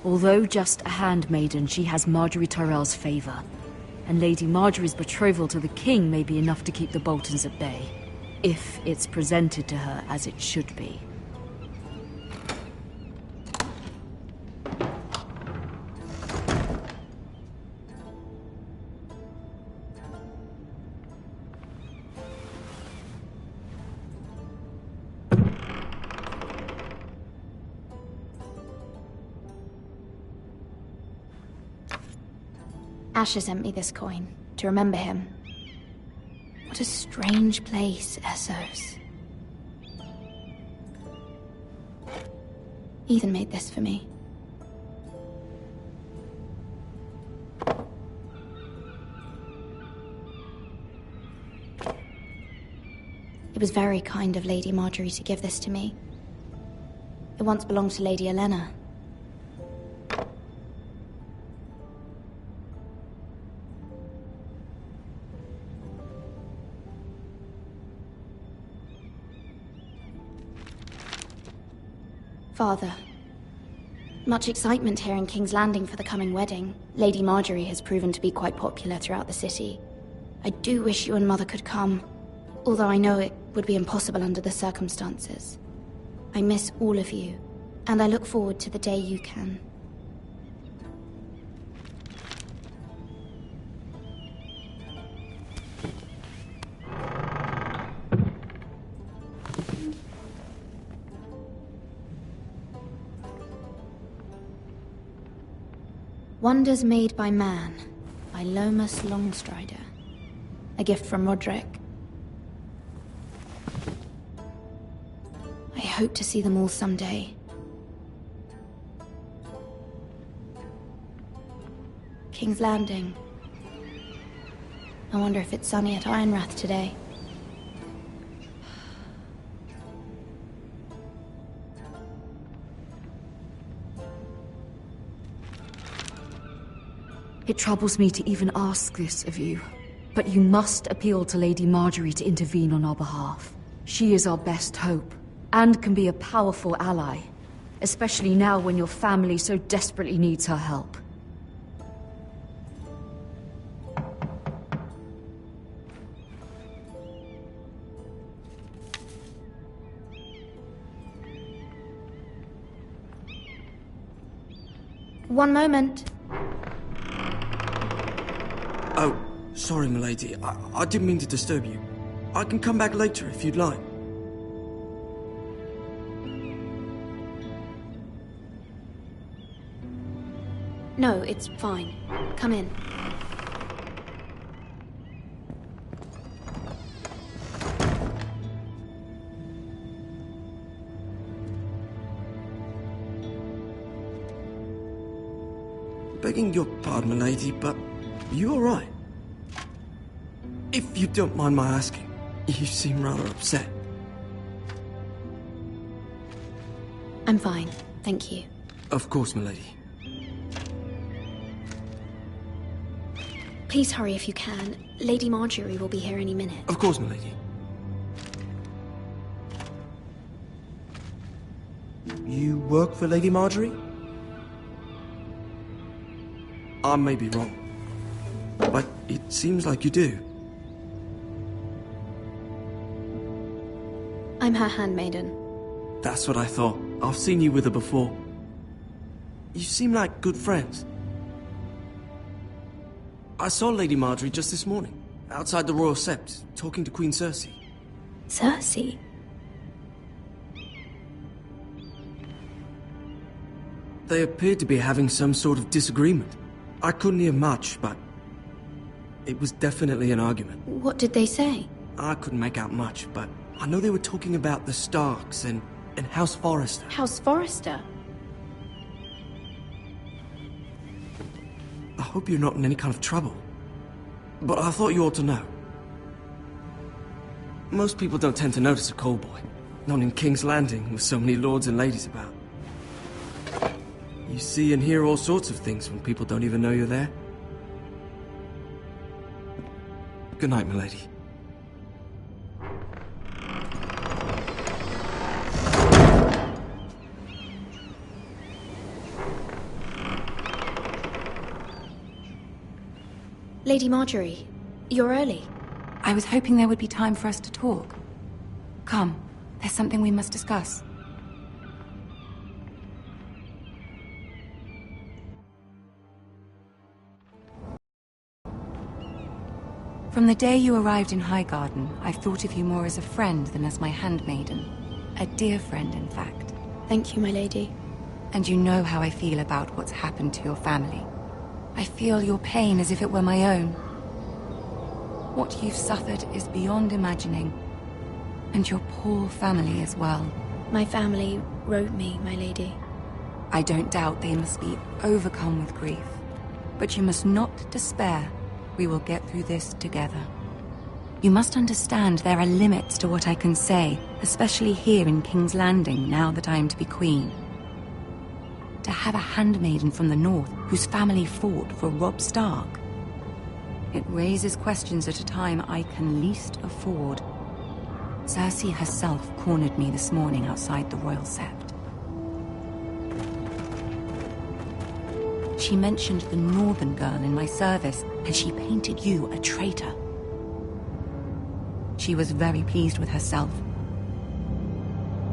Although just a handmaiden, she has Marjorie Tyrell's favor. And Lady Marjorie's betrothal to the king may be enough to keep the Boltons at bay. If it's presented to her as it should be. Asher sent me this coin to remember him. What a strange place, Essos. Ethan made this for me. It was very kind of Lady Marjorie to give this to me. It once belonged to Lady Elena. Father, much excitement here in King's Landing for the coming wedding. Lady Marjorie has proven to be quite popular throughout the city. I do wish you and Mother could come, although I know it would be impossible under the circumstances. I miss all of you, and I look forward to the day you can. Wonders Made by Man, by Lomas Longstrider. A gift from Roderick. I hope to see them all someday. King's Landing. I wonder if it's sunny at Ironrath today. It troubles me to even ask this of you, but you must appeal to Lady Marjorie to intervene on our behalf. She is our best hope, and can be a powerful ally, especially now when your family so desperately needs her help. One moment. Oh, sorry, milady. I didn't mean to disturb you. I can come back later if you'd like. No, it's fine. Come in. Begging your pardon, milady, but you all right? If you don't mind my asking, you seem rather upset. I'm fine, thank you. Of course, milady. Please hurry if you can. Lady Marjorie will be here any minute. Of course, milady. You work for Lady Marjorie? I may be wrong, but it seems like you do. I'm her handmaiden. That's what I thought. I've seen you with her before. You seem like good friends. I saw Lady Marjorie just this morning, outside the Royal Sept, talking to Queen Cersei. Cersei? They appeared to be having some sort of disagreement. I couldn't hear much, but it was definitely an argument. What did they say? I couldn't make out much, but I know they were talking about the Starks and House Forrester. House Forrester? I hope you're not in any kind of trouble, but I thought you ought to know. Most people don't tend to notice a callboy, not in King's Landing with so many lords and ladies about. You see and hear all sorts of things when people don't even know you're there. Good night, milady. Lady Marjorie, you're early. I was hoping there would be time for us to talk. Come, there's something we must discuss. From the day you arrived in Highgarden, I've thought of you more as a friend than as my handmaiden. A dear friend, in fact. Thank you, my lady. And you know how I feel about what's happened to your family. I feel your pain as if it were my own. What you've suffered is beyond imagining. And your poor family as well. My family wrote me, my lady. I don't doubt they must be overcome with grief. But you must not despair. We will get through this together. You must understand there are limits to what I can say, especially here in King's Landing, now that I am to be queen. To have a handmaiden from the north whose family fought for Robb Stark. It raises questions at a time I can least afford. Cersei herself cornered me this morning outside the Royal Sept. She mentioned the northern girl in my service, and she painted you a traitor. She was very pleased with herself.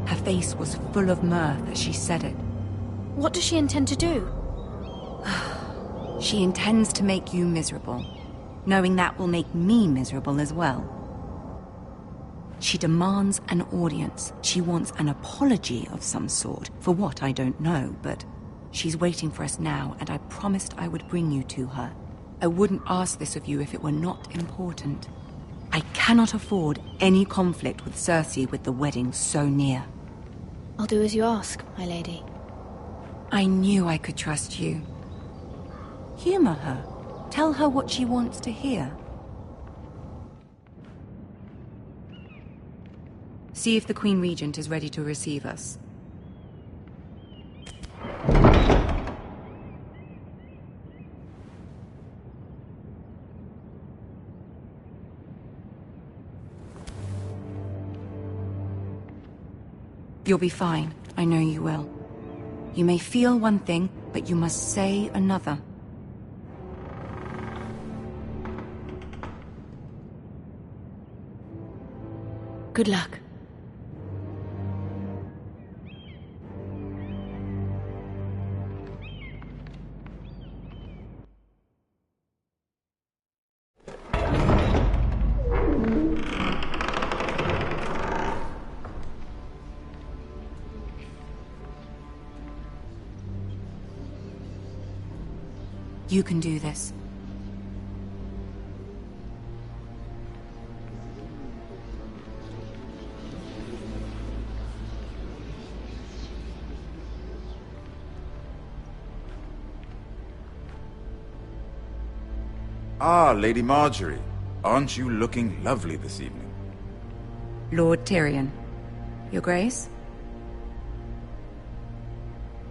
Her face was full of mirth as she said it. What does she intend to do? She intends to make you miserable, knowing that will make me miserable as well. She demands an audience. She wants an apology of some sort, for what I don't know, but she's waiting for us now, and I promised I would bring you to her. I wouldn't ask this of you if it were not important. I cannot afford any conflict with Cersei with the wedding so near. I'll do as you ask, my lady. I knew I could trust you. Humor her. Tell her what she wants to hear. See if the Queen Regent is ready to receive us. You'll be fine. I know you will. You may feel one thing, but you must say another. Good luck. You can do this. Ah, Lady Marjorie. Aren't you looking lovely this evening? Lord Tyrion. Your Grace?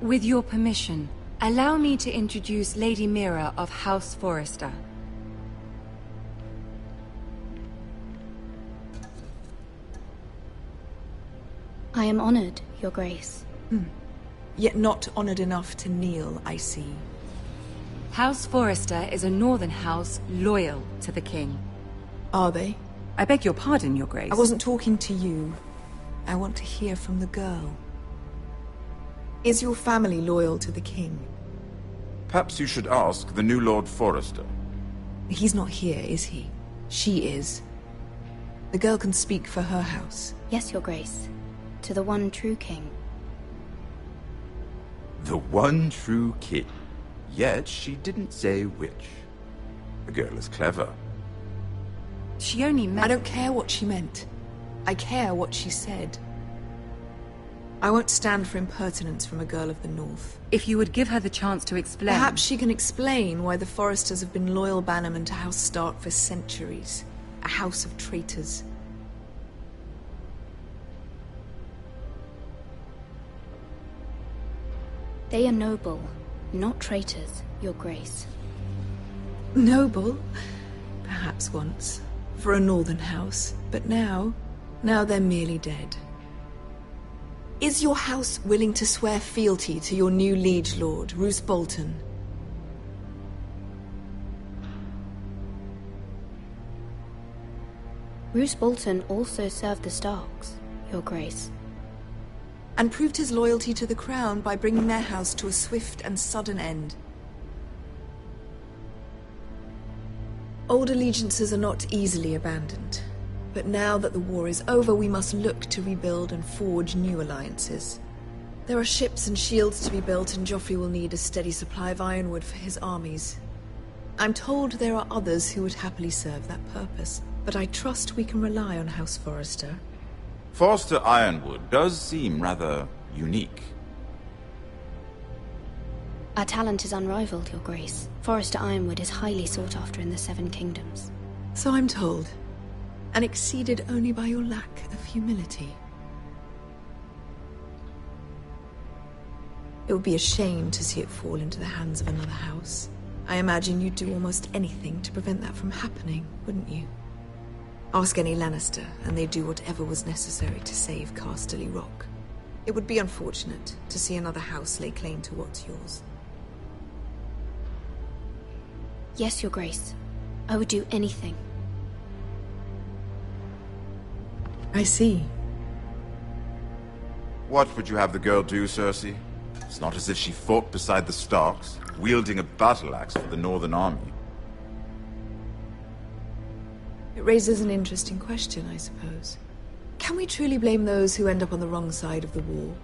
With your permission, allow me to introduce Lady Mira of House Forrester. I am honored, Your Grace. Yet not honored enough to kneel, I see. House Forrester is a northern house loyal to the king. Are they? I beg your pardon, Your Grace. I wasn't talking to you. I want to hear from the girl. Is your family loyal to the king? Perhaps you should ask the new Lord Forrester. He's not here, is he? She is. The girl can speak for her house. Yes, Your Grace. To the one true king. The one true king. Yet she didn't say which. The girl is clever. She only meant... I don't care what she meant. I care what she said. I won't stand for impertinence from a girl of the North. If you would give her the chance to explain... Perhaps she can explain why the Forresters have been loyal bannermen to House Stark for centuries. A house of traitors. They are noble, not traitors, Your Grace. Noble? Perhaps once. For a northern house. But now they're merely dead. Is your house willing to swear fealty to your new liege lord, Roose Bolton? Roose Bolton also served the Starks, Your Grace. And proved his loyalty to the crown by bringing their house to a swift and sudden end. Old allegiances are not easily abandoned. But now that the war is over, we must look to rebuild and forge new alliances. There are ships and shields to be built, and Joffrey will need a steady supply of ironwood for his armies. I'm told there are others who would happily serve that purpose, but I trust we can rely on House Forrester. Forrester Ironwood does seem rather unique. Our talent is unrivaled, Your Grace. Forrester Ironwood is highly sought after in the Seven Kingdoms. So I'm told, and exceeded only by your lack of humility. It would be a shame to see it fall into the hands of another house. I imagine you'd do almost anything to prevent that from happening, wouldn't you? Ask any Lannister, and they'd do whatever was necessary to save Casterly Rock. It would be unfortunate to see another house lay claim to what's yours. Yes, Your Grace. I would do anything. I see. What would you have the girl do, Cersei? It's not as if she fought beside the Starks, wielding a battle axe for the Northern Army. It raises an interesting question, I suppose. Can we truly blame those who end up on the wrong side of the war?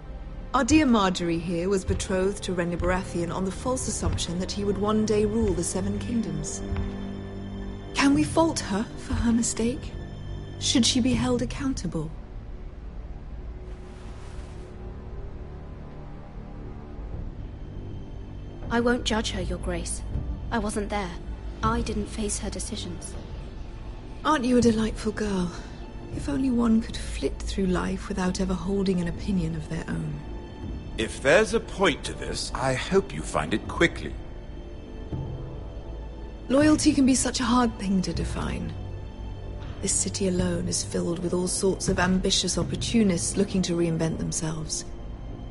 Our dear Marjorie here was betrothed to Renly Baratheon on the false assumption that he would one day rule the Seven Kingdoms. Can we fault her for her mistake? Should she be held accountable? I won't judge her, Your Grace. I wasn't there. I didn't face her decisions. Aren't you a delightful girl? If only one could flit through life without ever holding an opinion of their own. If there's a point to this, I hope you find it quickly. Loyalty can be such a hard thing to define. This city alone is filled with all sorts of ambitious opportunists looking to reinvent themselves,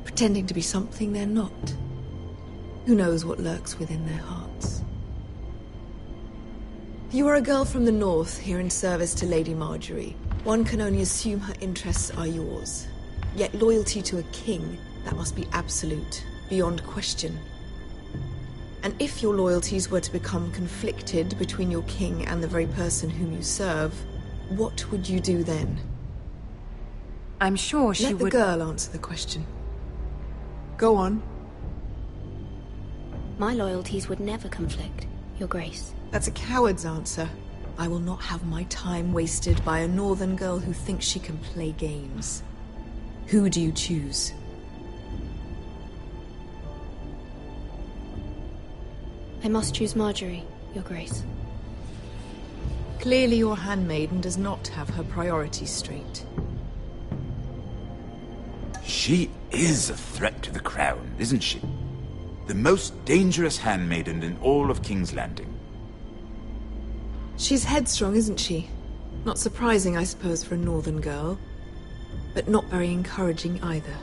pretending to be something they're not. Who knows what lurks within their hearts? You are a girl from the north, here in service to Lady Marjorie. One can only assume her interests are yours. Yet loyalty to a king, that must be absolute, beyond question. And if your loyalties were to become conflicted between your king and the very person whom you serve, what would you do then? I'm sure she would... Let the girl answer the question. Go on. My loyalties would never conflict, Your Grace. That's a coward's answer. I will not have my time wasted by a northern girl who thinks she can play games. Who do you choose? I must choose Marjorie, Your Grace. Clearly your handmaiden does not have her priorities straight. She is a threat to the crown, isn't she? The most dangerous handmaiden in all of King's Landing. She's headstrong, isn't she? Not surprising, I suppose, for a northern girl. But not very encouraging either.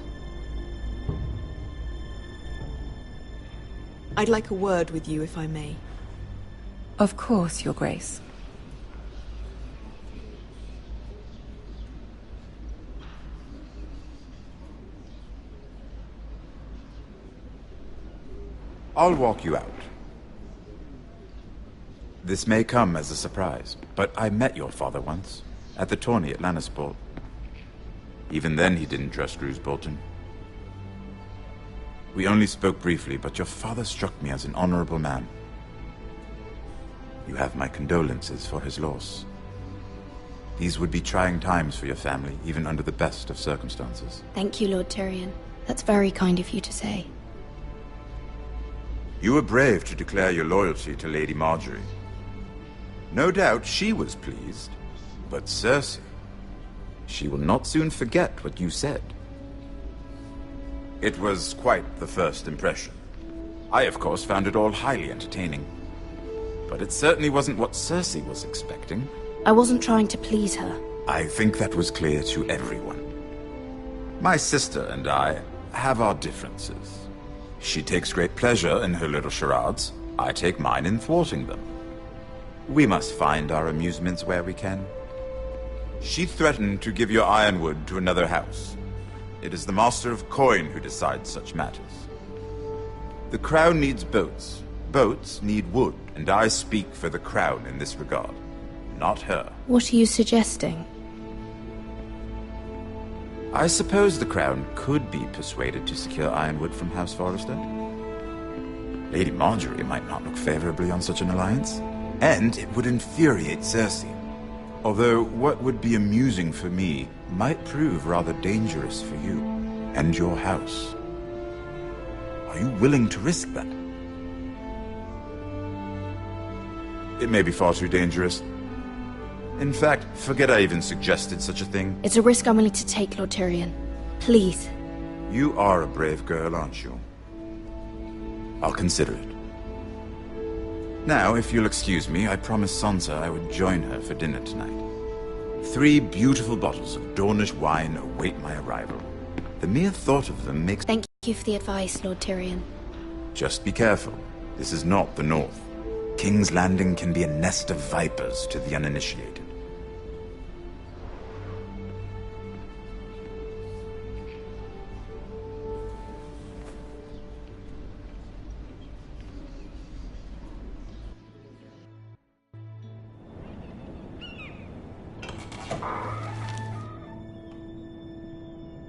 I'd like a word with you, if I may. Of course, Your Grace. I'll walk you out. This may come as a surprise, but I met your father once, at the tourney at Lannisport. Even then he didn't trust Roose Bolton. We only spoke briefly, but your father struck me as an honorable man. You have my condolences for his loss. These would be trying times for your family, even under the best of circumstances. Thank you, Lord Tyrion. That's very kind of you to say. You were brave to declare your loyalty to Lady Marjorie. No doubt she was pleased, but Cersei, she will not soon forget what you said. It was quite the first impression. I, of course, found it all highly entertaining. But it certainly wasn't what Cersei was expecting. I wasn't trying to please her. I think that was clear to everyone. My sister and I have our differences. She takes great pleasure in her little charades. I take mine in thwarting them. We must find our amusements where we can. She threatened to give your ironwood to another house. It is the Master of Coin who decides such matters. The Crown needs boats. Boats need wood, and I speak for the Crown in this regard, not her. What are you suggesting? I suppose the Crown could be persuaded to secure ironwood from House Forrester. Lady Marjorie might not look favorably on such an alliance, and it would infuriate Cersei. Although what would be amusing for me might prove rather dangerous for you and your house. Are you willing to risk that? It may be far too dangerous. In fact, forget I even suggested such a thing. It's a risk I'm willing to take, Lord Tyrion. Please. You are a brave girl, aren't you? I'll consider it. Now, if you'll excuse me, I promised Sansa I would join her for dinner tonight. 3 beautiful bottles of Dornish wine await my arrival. The mere thought of them makes... Thank you for the advice, Lord Tyrion. Just be careful. This is not the North. King's Landing can be a nest of vipers to the uninitiated.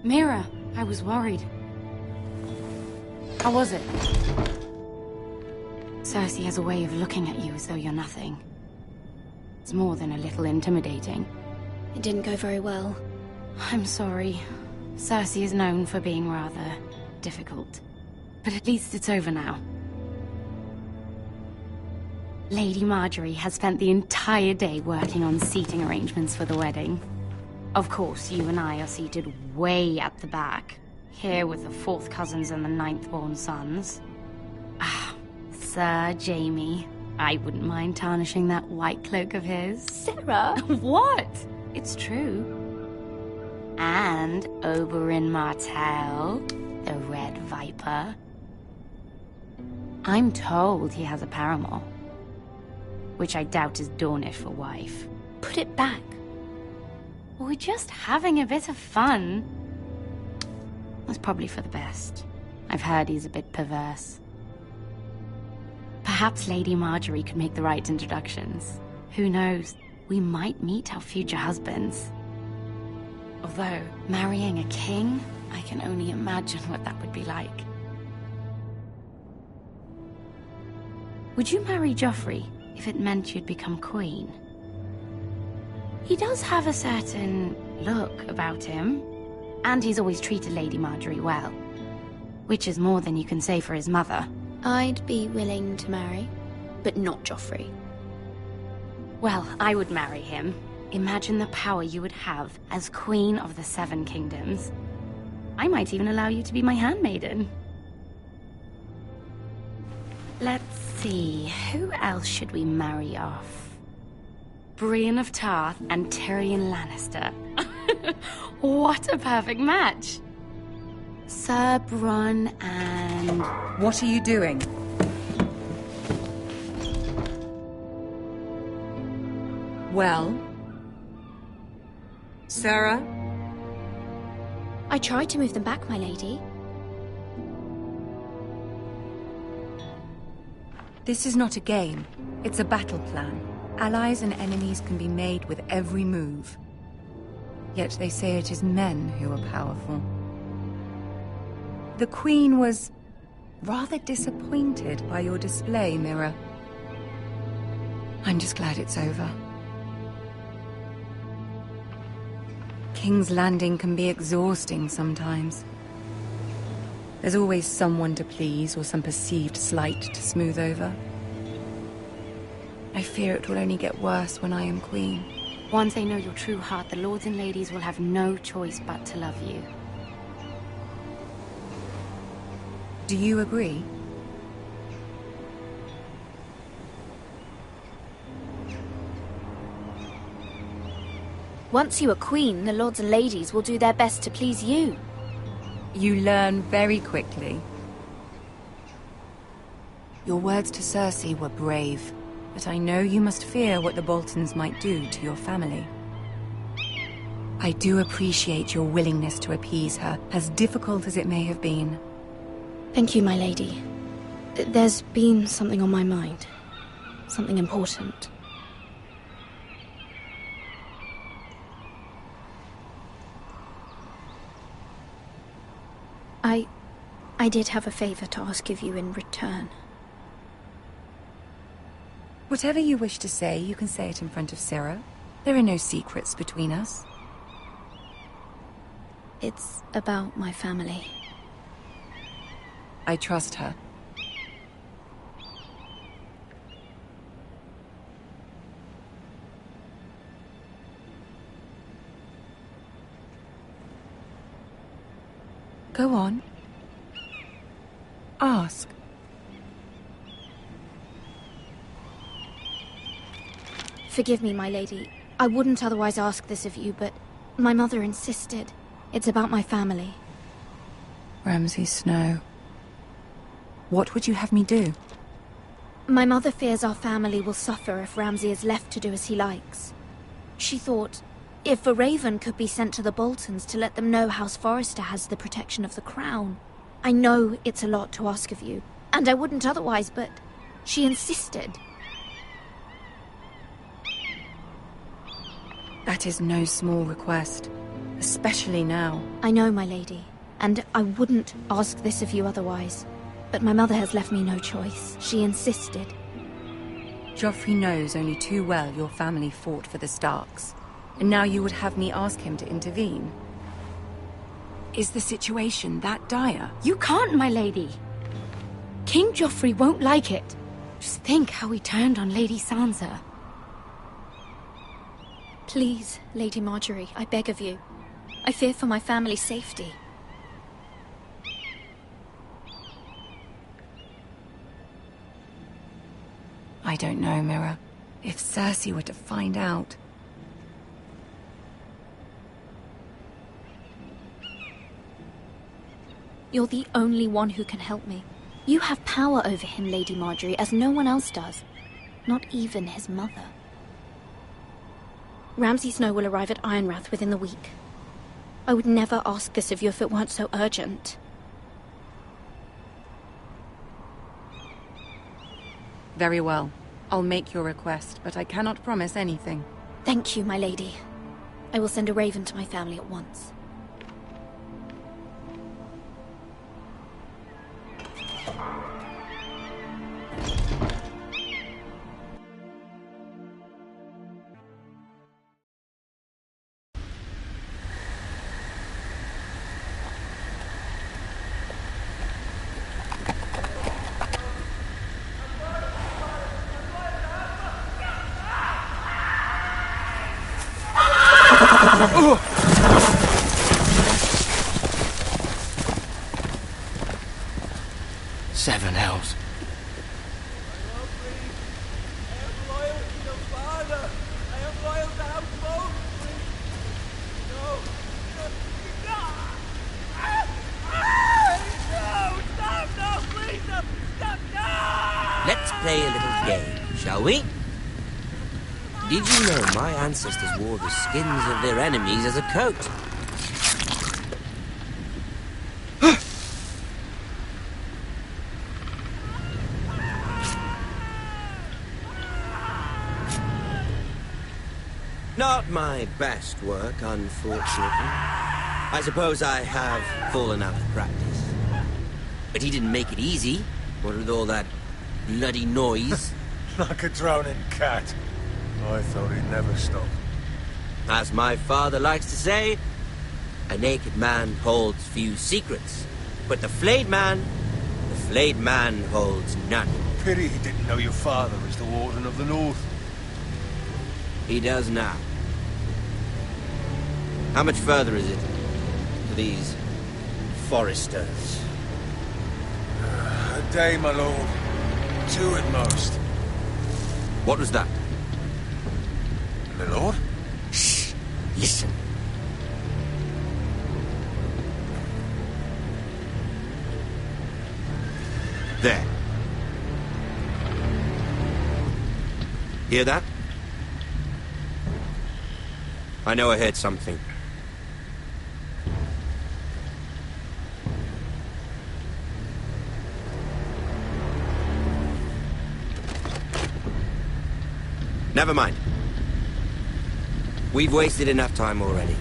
Mira, I was worried. How was it? Cersei has a way of looking at you as though you're nothing. It's more than a little intimidating. It didn't go very well. I'm sorry. Cersei is known for being rather difficult. But at least it's over now. Lady Marjorie has spent the entire day working on seating arrangements for the wedding. Of course, you and I are seated way at the back, here with the 4th cousins and the 9th-born sons. Ah, Sir Jaime. I wouldn't mind tarnishing that white cloak of his. Sarah! What? It's true. And Oberyn Martell, the Red Viper. I'm told he has a paramour, which I doubt is Dornish for wife. Put it back. We're just having a bit of fun. That's probably for the best. I've heard he's a bit perverse. Perhaps Lady Marjorie could make the right introductions. Who knows? We might meet our future husbands. Although, marrying a king, I can only imagine what that would be like. Would you marry Joffrey if it meant you'd become queen? He does have a certain look about him, and he's always treated Lady Marjorie well, which is more than you can say for his mother. I'd be willing to marry, but not Joffrey. Well, I would marry him. Imagine the power you would have as Queen of the 7 Kingdoms. I might even allow you to be my handmaiden. Let's see, who else should we marry off? Brienne of Tarth and Tyrion Lannister. What a perfect match! Sir Bronn and... What are you doing? Well? Sarah? I tried to move them back, my lady. This is not a game. It's a battle plan. Allies and enemies can be made with every move. Yet they say it is men who are powerful. The Queen was rather disappointed by your display, Mira. I'm just glad it's over. King's Landing can be exhausting sometimes. There's always someone to please or some perceived slight to smooth over. I fear it will only get worse when I am queen. Once they know your true heart, the lords and ladies will have no choice but to love you. Do you agree? Once you are queen, the lords and ladies will do their best to please you. You learn very quickly. Your words to Cersei were brave, but I know you must fear what the Boltons might do to your family. I do appreciate your willingness to appease her, as difficult as it may have been. Thank you, my lady. There's been something on my mind. Something important. I did have a favor to ask of you in return. Whatever you wish to say, you can say it in front of Sarah. There are no secrets between us. It's about my family. I trust her. Go on. Ask. Forgive me, my lady. I wouldn't otherwise ask this of you, but my mother insisted. It's about my family. Ramsay Snow. What would you have me do? My mother fears our family will suffer if Ramsay is left to do as he likes. She thought, if a raven could be sent to the Boltons to let them know House Forrester has the protection of the crown. I know it's a lot to ask of you, and I wouldn't otherwise, but she insisted. That is no small request, especially now. I know, my lady, and I wouldn't ask this of you otherwise. But my mother has left me no choice. She insisted. Joffrey knows only too well your family fought for the Starks, and now you would have me ask him to intervene. Is the situation that dire? You can't, my lady. King Joffrey won't like it. Just think how he turned on Lady Sansa. Please, Lady Marjorie, I beg of you. I fear for my family's safety. I don't know, Mira. If Cersei were to find out... You're the only one who can help me. You have power over him, Lady Marjorie, as no one else does. Not even his mother. Ramsay Snow will arrive at Ironrath within the week. I would never ask this of you if it weren't so urgent. Very well. I'll make your request, but I cannot promise anything. Thank you, my lady. I will send a raven to my family at once. Seven hells. Let's play a little game, shall we? Did you know my ancestors wore the skins of their enemies as a coat? Not my best work, unfortunately. I suppose I have fallen out of practice. But he didn't make it easy, what with all that bloody noise. Like a drowning cat. I thought he'd never stop. As my father likes to say, a naked man holds few secrets. But the flayed man holds none. Pity he didn't know your father was the Warden of the North. He does now. How much further is it to these Forresters? A day, my lord. 2 at most. What was that? My lord? Shh! Listen. There. Hear that? I know I heard something. Never mind. We've wasted enough time already.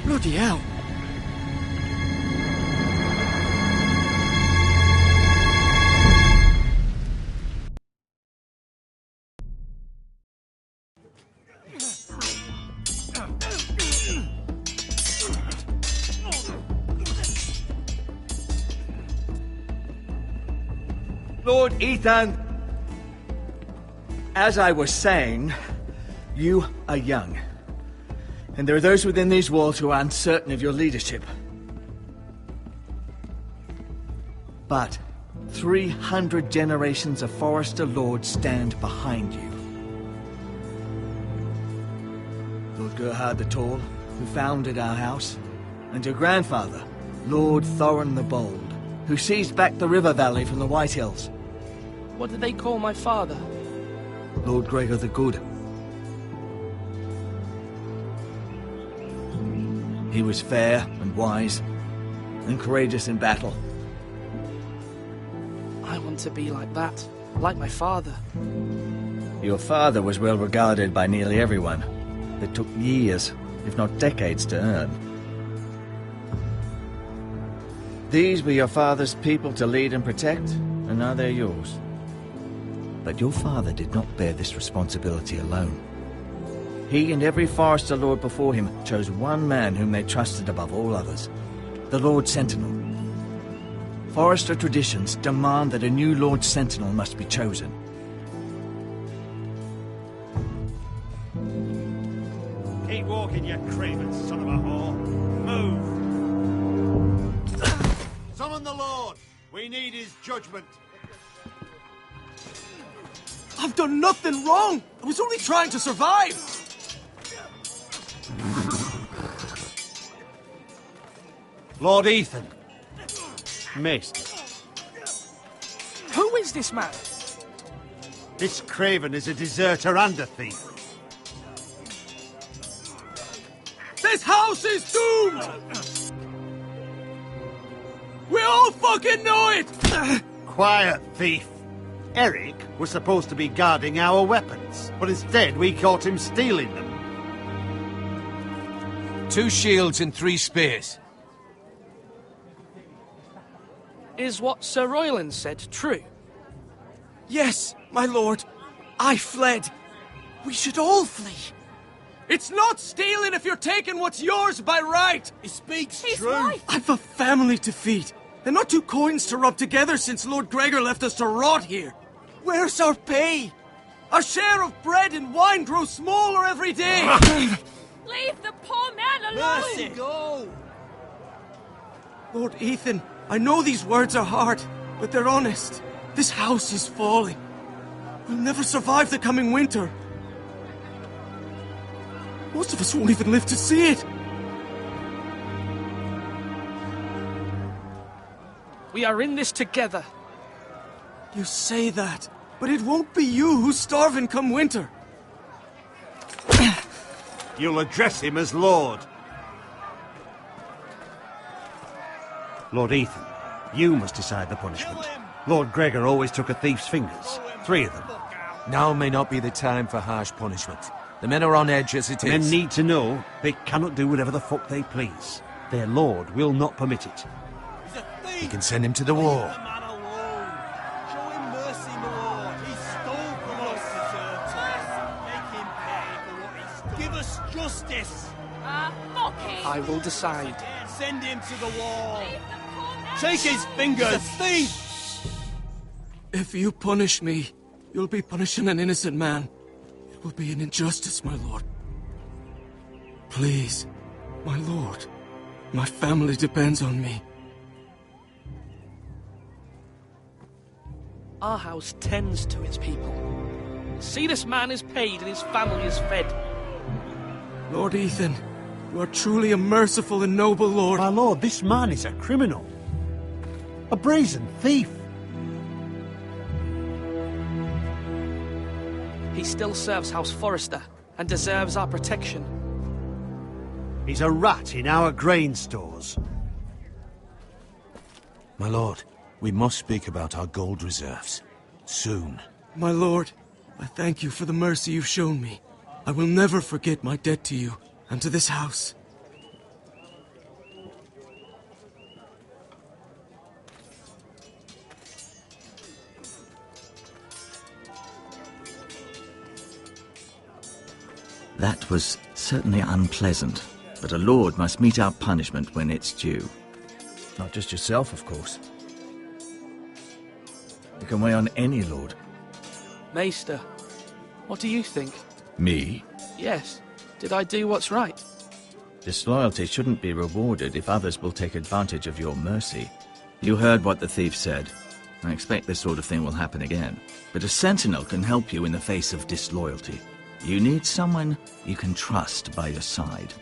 Bloody hell. Lord Ethan, as I was saying, you are young. And there are those within these walls who are uncertain of your leadership. But 300 generations of Forester Lords stand behind you. Lord Gerhard the Tall, who founded our house, and your grandfather, Lord Thorin the Bold, who seized back the river valley from the White Hills. What did they call my father? Lord Gregor the Good. He was fair and wise, and courageous in battle. I want to be like that, like my father. Your father was well regarded by nearly everyone. It took years, if not decades, to earn. These were your father's people to lead and protect, and now they're yours. But your father did not bear this responsibility alone. He and every Forester Lord before him chose one man whom they trusted above all others, the Lord Sentinel. Forester traditions demand that a new Lord Sentinel must be chosen. Keep walking, you craven son of a whore. Move! Summon the Lord! We need his judgment. I've done nothing wrong! I was only trying to survive! Lord Ethan. Missed. Who is this man? This craven is a deserter and a thief. This house is doomed! We all fucking know it! Quiet, thief. Eric was supposed to be guarding our weapons, but instead we caught him stealing them. 2 shields and 3 spears. Is what Sir Royland said true? Yes, my lord. I fled. We should all flee. It's not stealing if you're taking what's yours by right. He speaks He's true. right. I've a family to feed, and not 2 coins to rub together since Lord Gregor left us to rot here. Where's our pay? Our share of bread and wine grows smaller every day. Leave the poor man alone! Mercy, go! Lord Ethan, I know these words are hard, but they're honest. This house is falling. We'll never survive the coming winter. Most of us won't even live to see it. We are in this together. You say that, but it won't be you who's starving come winter. You'll address him as Lord. Lord Ethan, you must decide the punishment. Lord Gregor always took a thief's fingers. 3 of them. Now may not be the time for harsh punishment. The men are on edge as it is. Men need to know they cannot do whatever the fuck they please. Their lord will not permit it. He's a thief! You can send him to the war. Leave the man alone. Show him mercy, my lord. He stole from us, deserter. Make him pay for what he stole. Give us justice. Fuck him! I will decide. Send him to the wall. Take his fingers. He's a thief. If you punish me, you'll be punishing an innocent man. It will be an injustice, my lord. Please, my lord. My family depends on me. Our house tends to its people. See, this man is paid and his family is fed. Lord Ethan, you are truly a merciful and noble lord. My lord, this man is a criminal. A brazen thief. He still serves House Forrester and deserves our protection. He's a rat in our grain stores. My lord, we must speak about our gold reserves. Soon. My lord, I thank you for the mercy you've shown me. I will never forget my debt to you and to this house. That was certainly unpleasant, but a lord must mete out punishment when it's due. Not just yourself, of course. You can weigh on any lord. Maester, what do you think? Me? Yes. Did I do what's right? Disloyalty shouldn't be rewarded if others will take advantage of your mercy. You heard what the thief said. I expect this sort of thing will happen again. But a sentinel can help you in the face of disloyalty. You need someone you can trust by your side.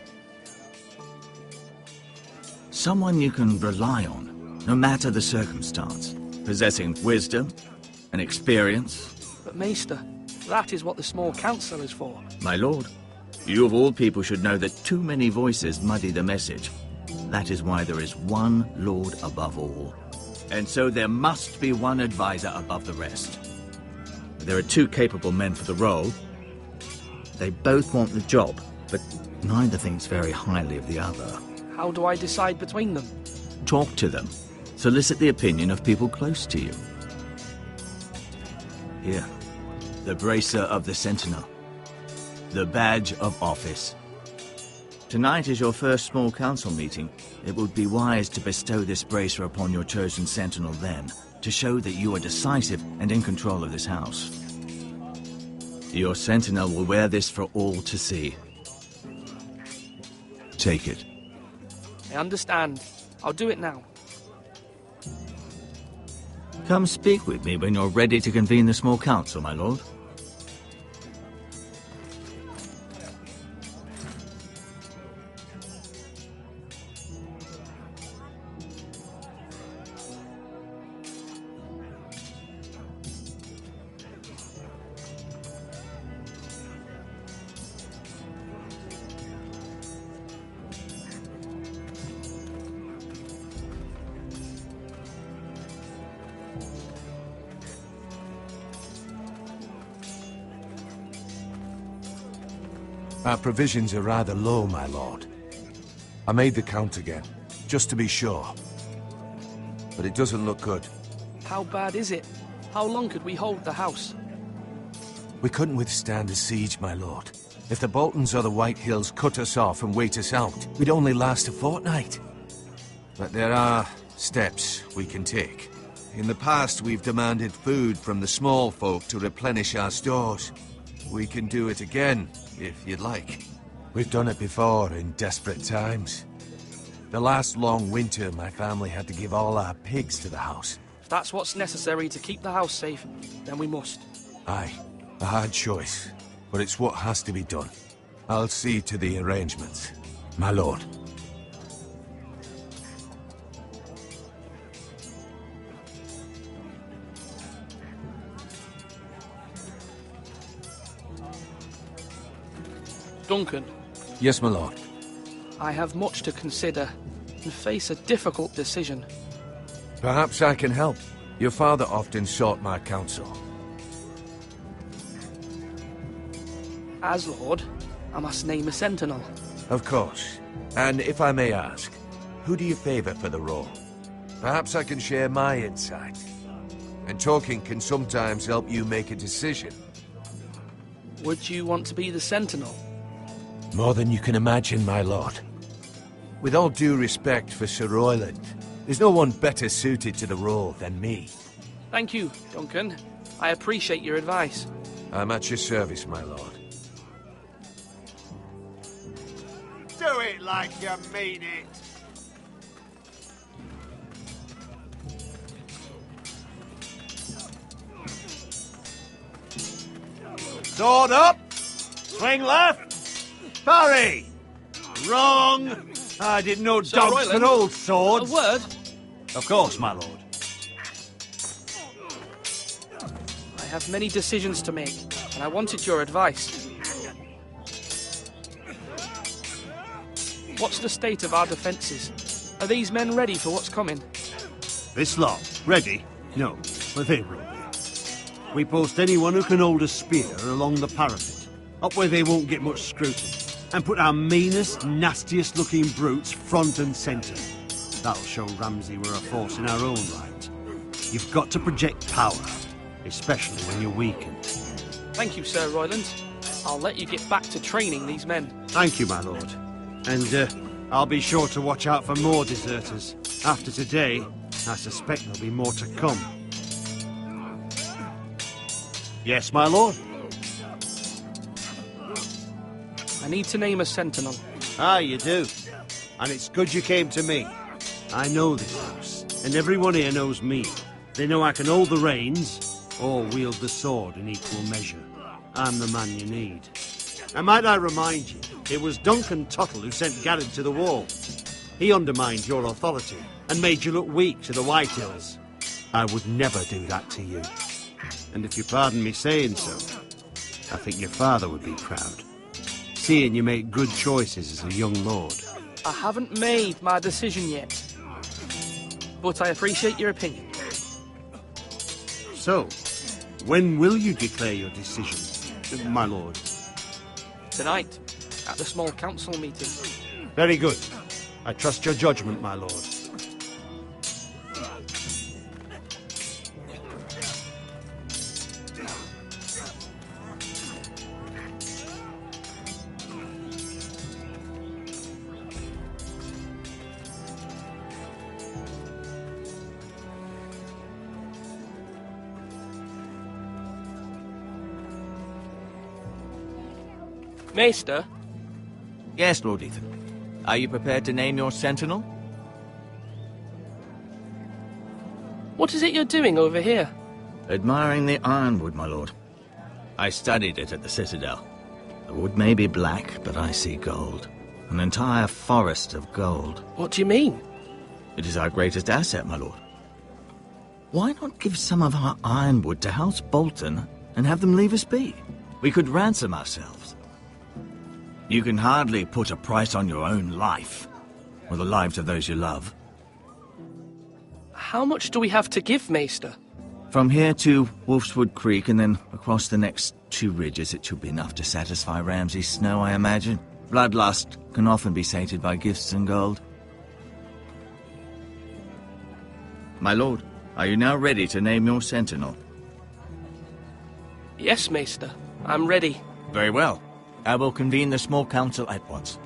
Someone you can rely on, no matter the circumstance. Possessing wisdom and experience. But Maester, that is what the small council is for. My lord, you of all people should know that too many voices muddy the message. That is why there is one lord above all. And so there must be one advisor above the rest. There are two capable men for the role. They both want the job, but neither thinks very highly of the other. How do I decide between them? Talk to them. Solicit the opinion of people close to you. Here, the bracer of the Sentinel. The badge of office. Tonight is your first small council meeting. It would be wise to bestow this bracer upon your chosen Sentinel then, to show that you are decisive and in control of this house. Your Sentinel will wear this for all to see. Take it. I understand. I'll do it now. Come speak with me when you're ready to convene the small council, my lord. Our provisions are rather low, my lord. I made the count again, just to be sure. But it doesn't look good. How bad is it? How long could we hold the house? We couldn't withstand a siege, my lord. If the Boltons or the White Hills cut us off and wait us out, we'd only last a fortnight. But there are steps we can take. In the past, we've demanded food from the small folk to replenish our stores. We can do it again, if you'd like. We've done it before in desperate times. The last long winter, my family had to give all our pigs to the house. If that's what's necessary to keep the house safe, then we must. Aye, a hard choice, but it's what has to be done. I'll see to the arrangements, my lord. Duncan. Yes, my lord. I have much to consider and face a difficult decision. Perhaps I can help. Your father often sought my counsel. As Lord, I must name a sentinel. Of course. And if I may ask, who do you favor for the role? Perhaps I can share my insight. And talking can sometimes help you make a decision. Would you want to be the sentinel? More than you can imagine, my lord. With all due respect for Sir Royland, there's no one better suited to the role than me. Thank you, Duncan. I appreciate your advice. I'm at your service, my lord. like you mean it. Sword up! Swing left! Parry! Wrong! I didn't know Sir dogs Royland, could hold swords. A word? Of course, my lord. I have many decisions to make, and I wanted your advice. What's the state of our defences? Are these men ready for what's coming? This lot, ready? No, but they will be. We post anyone who can hold a spear along the parapet, up where they won't get much scrutiny, and put our meanest, nastiest looking brutes front and centre. That'll show Ramsay we're a force in our own right. You've got to project power, especially when you're weakened. Thank you, Sir Royland. I'll let you get back to training these men. Thank you, my lord. And I'll be sure to watch out for more deserters. After today, I suspect there'll be more to come. Yes, my lord? I need to name a sentinel. Ah, you do. And it's good you came to me. I know this house, and everyone here knows me. They know I can hold the reins, or wield the sword in equal measure. I'm the man you need. And might I remind you, it was Duncan Tuttle who sent Garrett to the wall. He undermined your authority, and made you look weak to the Whitehills. I would never do that to you. And if you pardon me saying so, I think your father would be proud. Seeing you make good choices as a young lord. I haven't made my decision yet, but I appreciate your opinion. So, when will you declare your decision, my lord? Tonight, at the small council meeting. Very good. I trust your judgment, my lord. Maester? Yes, Lord Ethan. Are you prepared to name your sentinel? What is it you're doing over here? Admiring the ironwood, my lord. I studied it at the Citadel. The wood may be black, but I see gold. An entire forest of gold. What do you mean? It is our greatest asset, my lord. Why not give some of our ironwood to House Bolton and have them leave us be? We could ransom ourselves. You can hardly put a price on your own life, or the lives of those you love. How much do we have to give, Maester? From here to Wolfswood Creek and then across the next 2 ridges, it should be enough to satisfy Ramsay Snow, I imagine. Bloodlust can often be sated by gifts and gold. My lord, are you now ready to name your sentinel? Yes, Maester. I'm ready. Very well. I will convene the small council at once.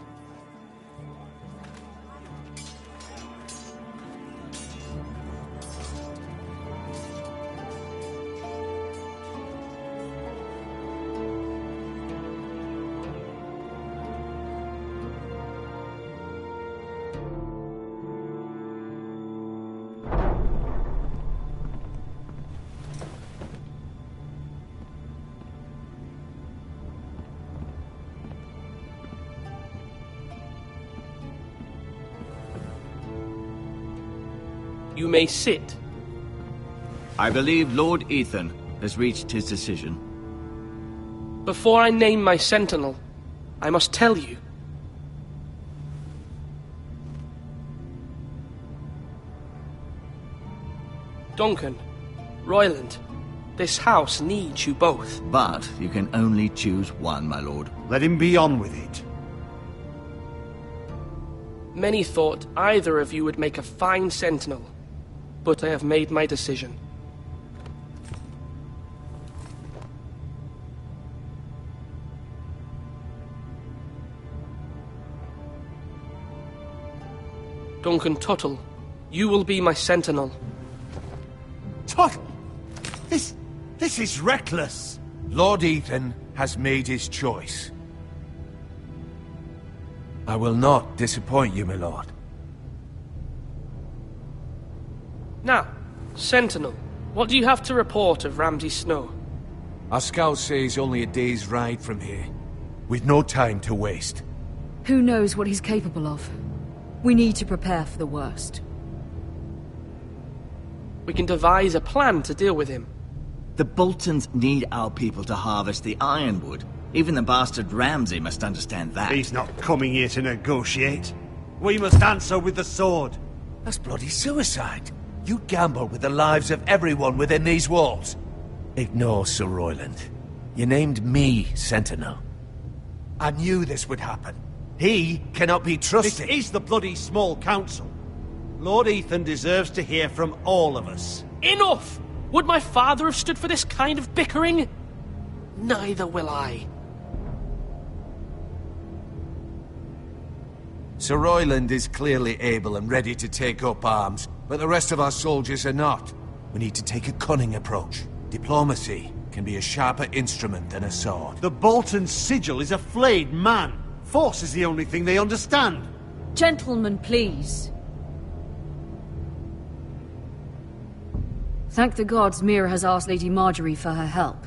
You may sit. I believe Lord Ethan has reached his decision. Before I name my sentinel, I must tell you. Duncan, Royland, this house needs you both. But you can only choose one, my lord. Let him be on with it. Many thought either of you would make a fine sentinel, but I have made my decision. Duncan Tuttle, you will be my sentinel. Tuttle! This is reckless. Lord Ethan has made his choice. I will not disappoint you, my lord. Now, Sentinel, what do you have to report of Ramsay Snow? Our scouts say he's only a day's ride from here, with no time to waste. Who knows what he's capable of? We need to prepare for the worst. We can devise a plan to deal with him. The Boltons need our people to harvest the ironwood. Even the bastard Ramsay must understand that. He's not coming here to negotiate. We must answer with the sword. That's bloody suicide. You gamble with the lives of everyone within these walls. Ignore Sir Royland. You named me Sentinel. I knew this would happen. He cannot be trusted. This is the bloody small council. Lord Ethan deserves to hear from all of us. Enough! Would my father have stood for this kind of bickering? Neither will I. Sir Royland is clearly able and ready to take up arms, but the rest of our soldiers are not. We need to take a cunning approach. Diplomacy can be a sharper instrument than a sword. The Bolton sigil is a flayed man. Force is the only thing they understand. Gentlemen, please. Thank the gods Mira has asked Lady Marjorie for her help.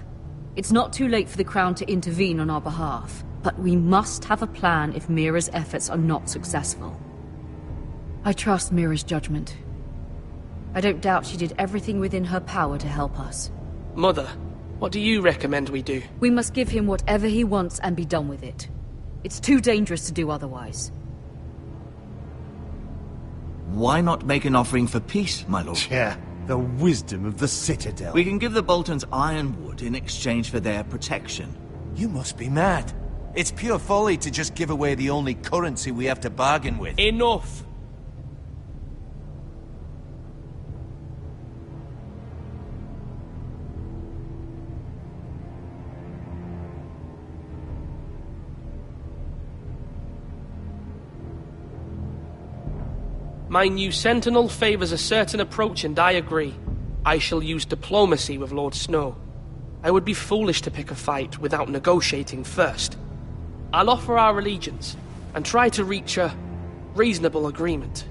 It's not too late for the Crown to intervene on our behalf, but we must have a plan if Mira's efforts are not successful. I trust Mira's judgment. I don't doubt she did everything within her power to help us. Mother, what do you recommend we do? We must give him whatever he wants and be done with it. It's too dangerous to do otherwise. Why not make an offering for peace, my lord? Yeah, the wisdom of the Citadel. We can give the Boltons ironwood in exchange for their protection. You must be mad. It's pure folly to just give away the only currency we have to bargain with. Enough! My new Sentinel favors a certain approach, and I agree. I shall use diplomacy with Lord Snow. I would be foolish to pick a fight without negotiating first. I'll offer our allegiance, and try to reach a reasonable agreement.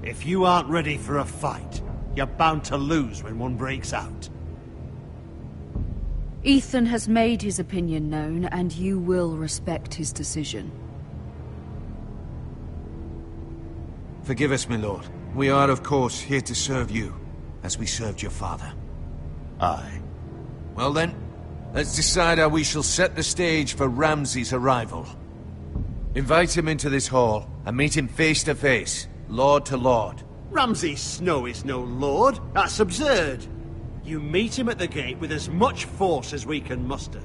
If you aren't ready for a fight, you're bound to lose when one breaks out. Ethan has made his opinion known, and you will respect his decision. Forgive us, my lord. We are, of course, here to serve you, as we served your father. Aye. Well then, let's decide how we shall set the stage for Ramsay's arrival. Invite him into this hall, and meet him face to face, lord to lord. Ramsay Snow is no lord. That's absurd. You meet him at the gate with as much force as we can muster.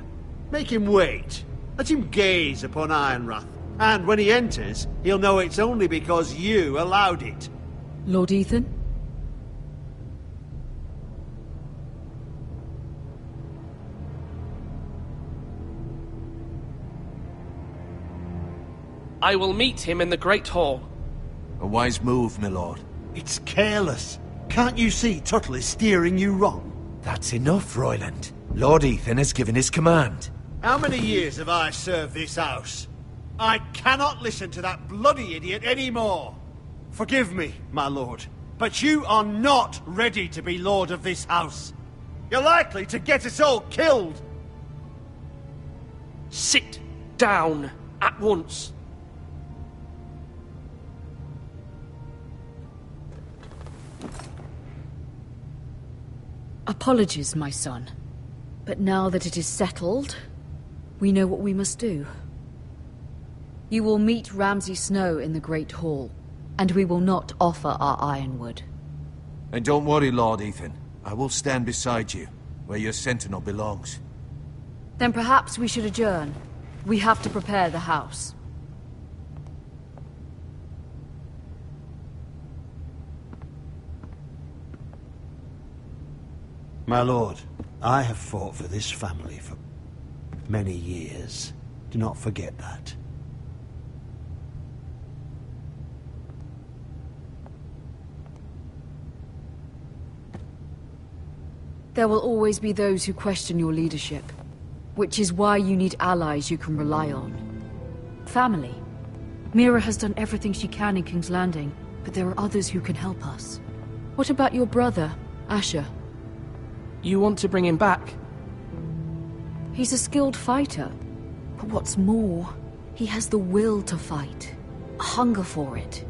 Make him wait. Let him gaze upon Ironrath. And when he enters, he'll know it's only because you allowed it. Lord Ethan? I will meet him in the Great Hall. A wise move, my lord. It's careless. Can't you see Tuttle is steering you wrong? That's enough, Royland. Lord Ethan has given his command. How many years have I served this house? I cannot listen to that bloody idiot anymore. Forgive me, my lord, but you are not ready to be lord of this house. You're likely to get us all killed. Sit down at once. Apologies, my son. But now that it is settled, we know what we must do. You will meet Ramsay Snow in the Great Hall, and we will not offer our ironwood. And don't worry, Lord Ethan. I will stand beside you, where your sentinel belongs. Then perhaps we should adjourn. We have to prepare the house. My lord, I have fought for this family for many years. Do not forget that. There will always be those who question your leadership, which is why you need allies you can rely on. Family. Mira has done everything she can in King's Landing, but there are others who can help us. What about your brother, Asher? You want to bring him back? He's a skilled fighter. But what's more, he has the will to fight. A hunger for it.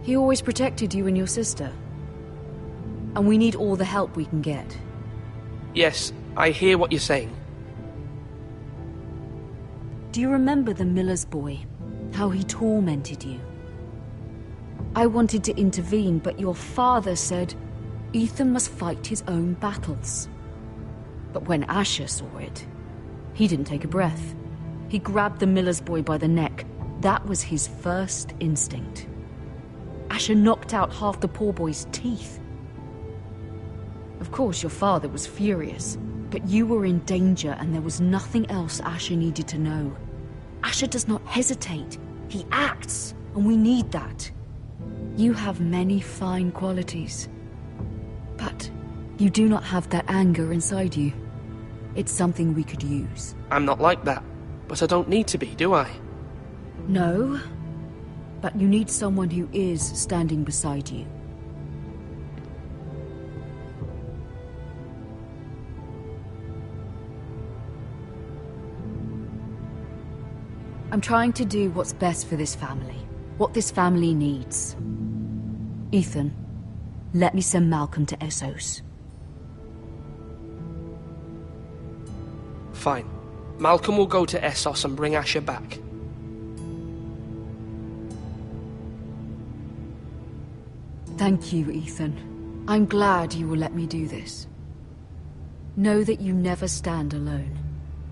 He always protected you and your sister. And we need all the help we can get. Yes, I hear what you're saying. Do you remember the miller's boy? How he tormented you? I wanted to intervene, but your father said Ethan must fight his own battles. But when Asher saw it, he didn't take a breath. He grabbed the miller's boy by the neck. That was his first instinct. Asher knocked out half the poor boy's teeth. Of course, your father was furious, but you were in danger and there was nothing else Asher needed to know. Asher does not hesitate. He acts, and we need that. You have many fine qualities, but you do not have that anger inside you. It's something we could use. I'm not like that, but I don't need to be, do I? No, but you need someone who is standing beside you. I'm trying to do what's best for this family, what this family needs. Ethan, let me send Malcolm to Essos. Fine. Malcolm will go to Essos and bring Asher back. Thank you, Ethan. I'm glad you will let me do this. Know that you never stand alone.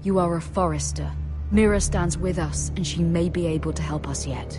You are a Forrester. Mira stands with us, and she may be able to help us yet.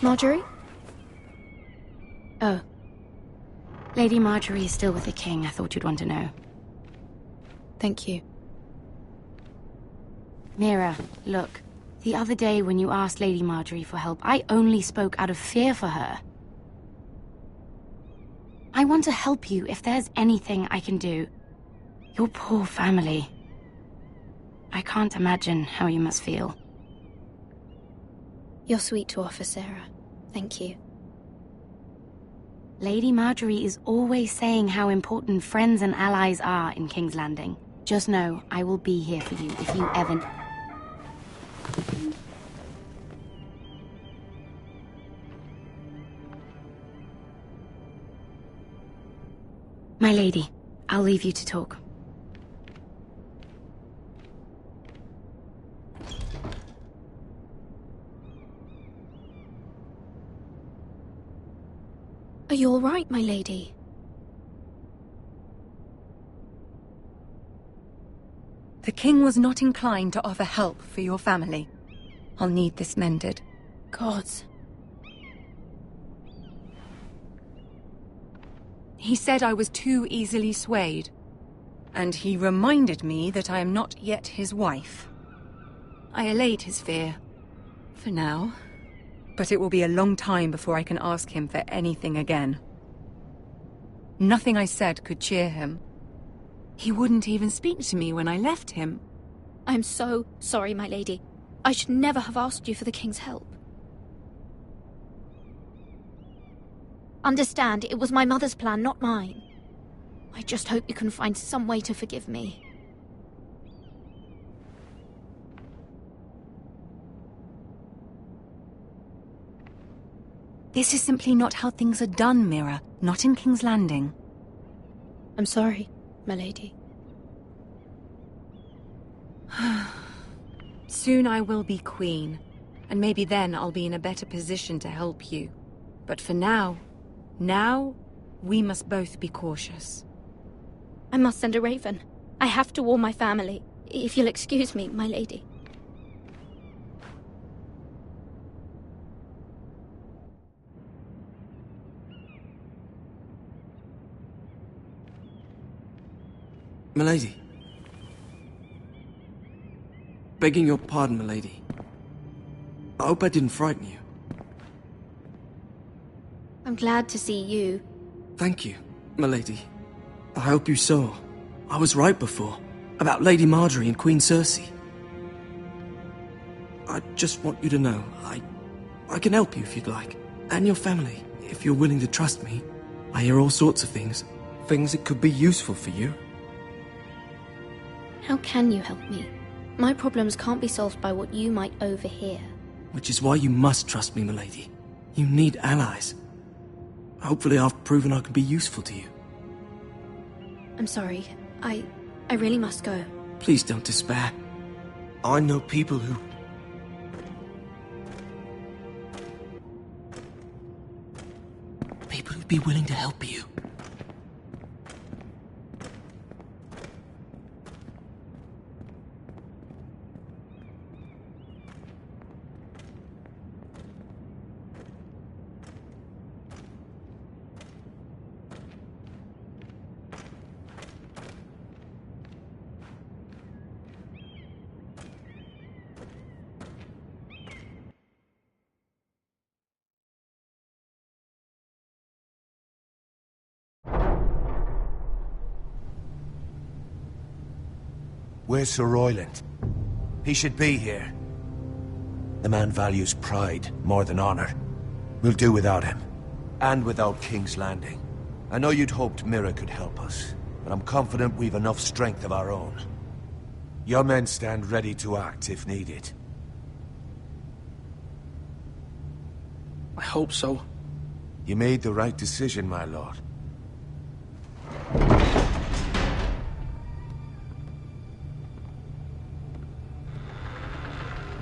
Marjorie? Oh. Lady Marjorie is still with the king. I thought you'd want to know. Thank you. Mira, look. The other day when you asked Lady Marjorie for help, I only spoke out of fear for her. I want to help you if there's anything I can do. Your poor family. I can't imagine how you must feel. You're sweet to offer, Sarah. Thank you. Lady Marjorie is always saying how important friends and allies are in King's Landing. Just know, I will be here for you if you ever... My lady, I'll leave you to talk. Are you all right, my lady? The king was not inclined to offer help for your family. I'll need this mended. Gods. He said I was too easily swayed. And he reminded me that I am not yet his wife. I allayed his fear. For now. But it will be a long time before I can ask him for anything again. Nothing I said could cheer him. He wouldn't even speak to me when I left him. I'm so sorry, my lady. I should never have asked you for the king's help. Understand, it was my mother's plan, not mine. I just hope you can find some way to forgive me. This is simply not how things are done, Mira. Not in King's Landing. I'm sorry, my lady. Soon I will be queen, and maybe then I'll be in a better position to help you. But for now, we must both be cautious. I must send a raven. I have to warn my family. If you'll excuse me, my lady. Milady. Begging your pardon, milady. I hope I didn't frighten you. I'm glad to see you. Thank you, milady. I hope you saw. I was right before. About Lady Marjorie and Queen Cersei. I just want you to know, I can help you if you'd like. And your family, if you're willing to trust me. I hear all sorts of things. Things that could be useful for you. How can you help me? My problems can't be solved by what you might overhear. Which is why you must trust me, milady. You need allies. Hopefully I've proven I can be useful to you. I'm sorry. I really must go. Please don't despair. I know people who... People who'd be willing to help you. Where's Sir Royland? He should be here. The man values pride more than honor. We'll do without him. And without King's Landing. I know you'd hoped Mira could help us, but I'm confident we've enough strength of our own. Your men stand ready to act if needed. I hope so. You made the right decision, my lord.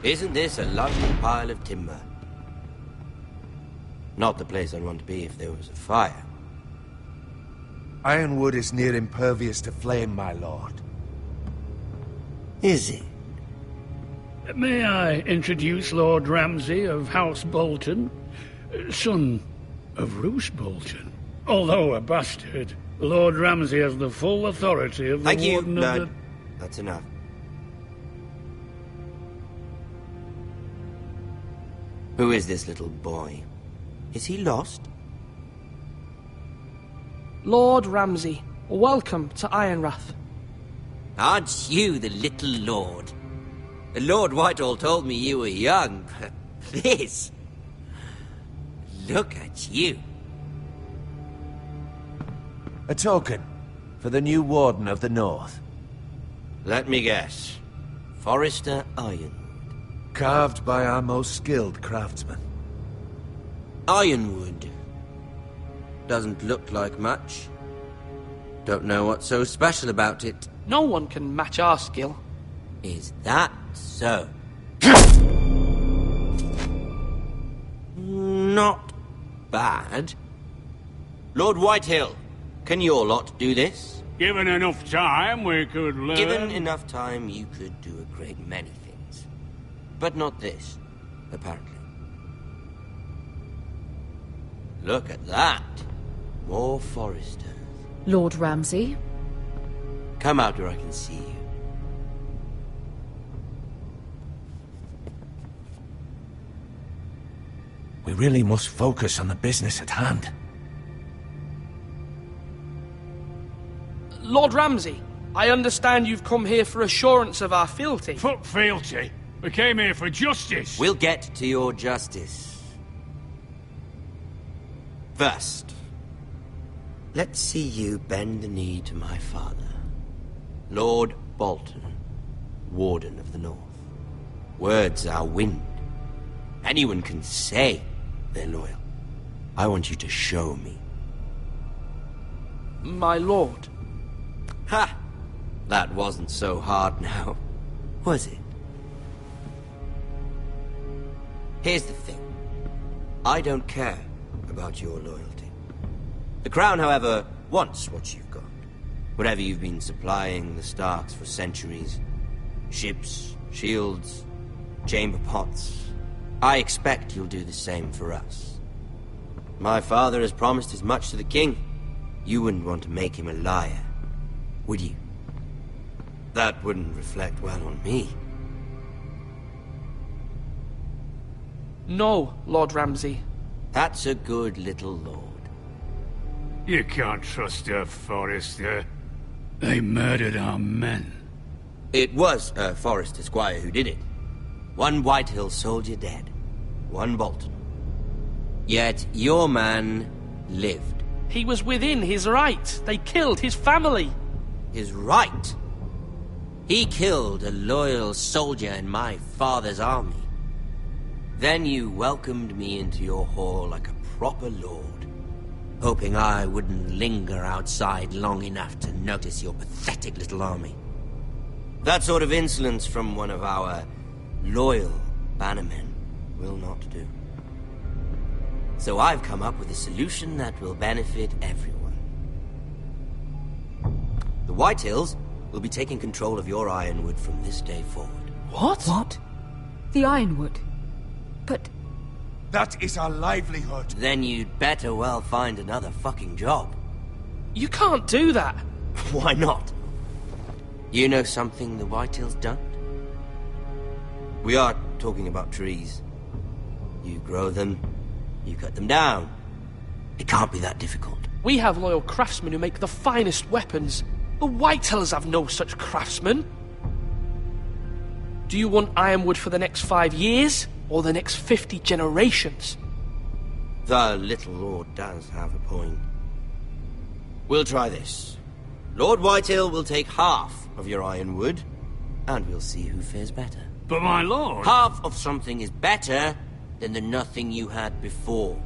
Isn't this a lovely pile of timber? Not the place I'd want to be if there was a fire. Ironwood is near impervious to flame, my lord. Is it? May I introduce Lord Ramsay of House Bolton, son of Roose Bolton? Although a bastard, Lord Ramsay has the full authority of the Thank you, Warden of Lord. the... That's enough. Who is this little boy? Is he lost? Lord Ramsay, welcome to Ironrath. Aren't you the little lord? Lord Whitehall told me you were young, but this... Look at you. A token for the new Warden of the North. Let me guess. Forrester Ironwood. Carved by our most skilled craftsmen. Ironwood. Doesn't look like much. Don't know what's so special about it. No one can match our skill. Is that so? Not bad. Lord Whitehill, can your lot do this? Given enough time, we could learn... Given enough time, you could do a great many things. But not this, apparently. Look at that. More Forresters. Lord Ramsay? Come out where I can see you. We really must focus on the business at hand. Lord Ramsay, I understand you've come here for assurance of our fealty. Fuck fealty. We came here for justice. We'll get to your justice. First, let's see you bend the knee to my father, Lord Bolton, Warden of the North. Words are wind. Anyone can say they're loyal. I want you to show me. My lord. Ha! That wasn't so hard now, was it? Here's the thing. I don't care about your loyalty. The Crown, however, wants what you've got. Whatever you've been supplying the Starks for centuries. Ships, shields, chamber pots. I expect you'll do the same for us. My father has promised as much to the king. You wouldn't want to make him a liar, would you? That wouldn't reflect well on me. No, Lord Ramsay. That's a good little lord. You can't trust her, Forrester. They murdered our men. It was a Forrester squire who did it. One Whitehill soldier dead. One Bolton. Yet your man lived. He was within his right. They killed his family. His right? He killed a loyal soldier in my father's army. Then you welcomed me into your hall like a proper lord, hoping I wouldn't linger outside long enough to notice your pathetic little army. That sort of insolence from one of our loyal bannermen will not do. So I've come up with a solution that will benefit everyone. The Whitehills will be taking control of your Ironwood from this day forward. What? What? The Ironwood? But... That is our livelihood. Then you'd better well find another fucking job. You can't do that. Why not? You know something the Whitehills don't? We are talking about trees. You grow them, you cut them down. It can't be that difficult. We have loyal craftsmen who make the finest weapons. The Whitehills have no such craftsmen. Do you want Ironwood for the next 5 years, or the next 50 generations? The little lord does have a point. We'll try this. Lord Whitehill will take half of your Ironwood, and we'll see who fares better. But my lord... Half of something is better than the nothing you had before.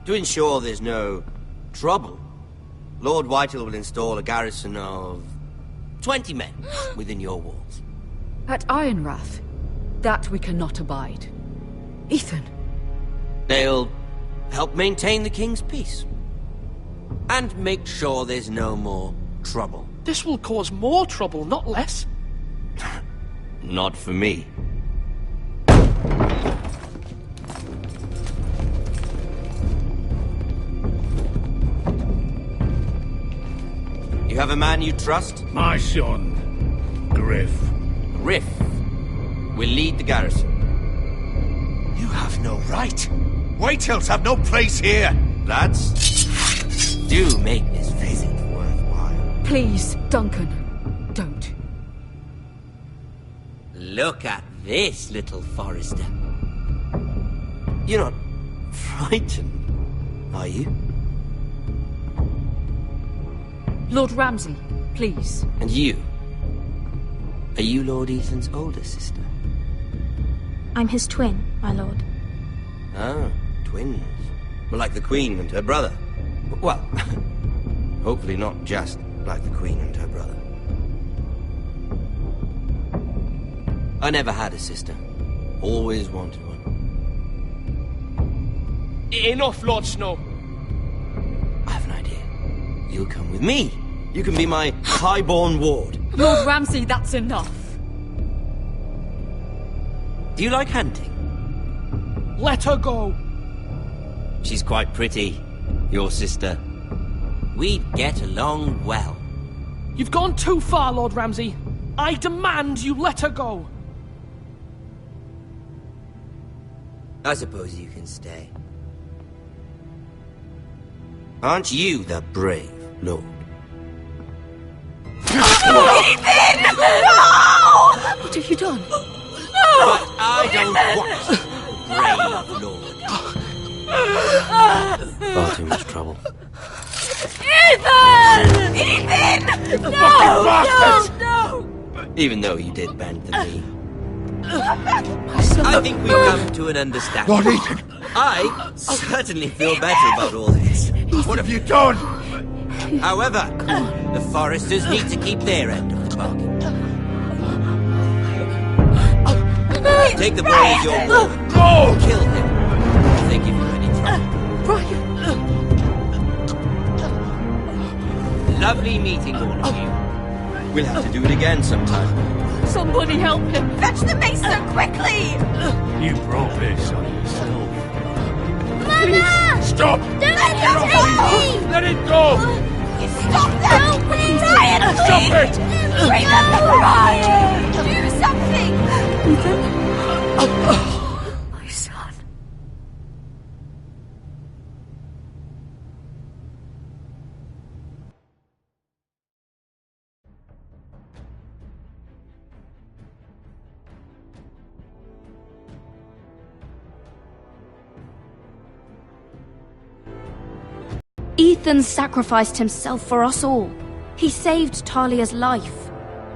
To ensure there's no trouble, Lord Whitehill will install a garrison of 20 men within your walls. At Ironrath? That we cannot abide. Ethan. They'll help maintain the king's peace. And make sure there's no more trouble. This will cause more trouble, not less. Not for me. You have a man you trust? My son, Griff. Griff will lead the garrison. You have no right. Whitehills have no place here. Lads, do make this visit worthwhile. Please, Duncan, don't. Look at this, little Forrester. You're not frightened, are you? Lord Ramsay, please. And you? Are you Lord Ethan's older sister? I'm his twin, my lord. Ah, twins. Well, like the Queen and her brother. Well, hopefully not just like the Queen and her brother. I never had a sister. Always wanted one. Enough, Lord Snow. I have an idea. You'll come with me. You can be my highborn ward. Lord Ramsay, that's enough. Do you like hunting? Let her go. She's quite pretty, your sister. We'd get along well. You've gone too far, Lord Ramsay. I demand you let her go. I suppose you can stay. Aren't you the brave lord? Ethan! No! What have you done? No! But I don't want a brave lord. Far too much trouble. Ethan! Ethan! The No! fucking bastard! No! No! Even though you did bend the knee. I think we've come to an understanding. Lord Ethan! I certainly feel better about all this. What have you done? However, the Foresters need to keep their end of the bargain. Take the boy as your ward. No! Kill him if they give you any trouble. Lovely meeting all of you. We'll have to do it again sometime. Somebody help him! Fetch the maester quickly! You brought this on yourself. Mother! Stop! Don't let him take me! Let it go! You stop that! Help me! Ryan, Stop please! it! Remember Ryan! Do something! My son. Ethan sacrificed himself for us all. He saved Talia's life.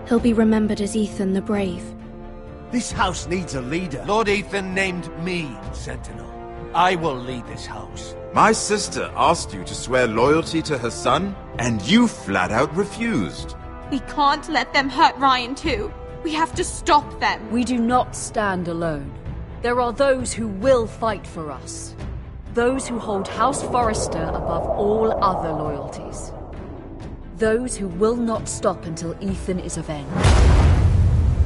He'll be remembered as Ethan the Brave. This house needs a leader. Lord Ethan named me Sentinel. I will lead this house. My sister asked you to swear loyalty to her son, and you flat out refused. We can't let them hurt Ryan too. We have to stop them. We do not stand alone. There are those who will fight for us. Those who hold House Forrester above all other loyalties. Those who will not stop until Ethan is avenged.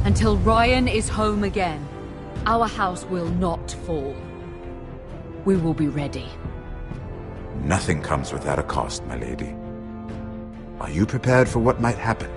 Until Ryan is home again, our house will not fall. We will be ready. Nothing comes without a cost, my lady. Are you prepared for what might happen?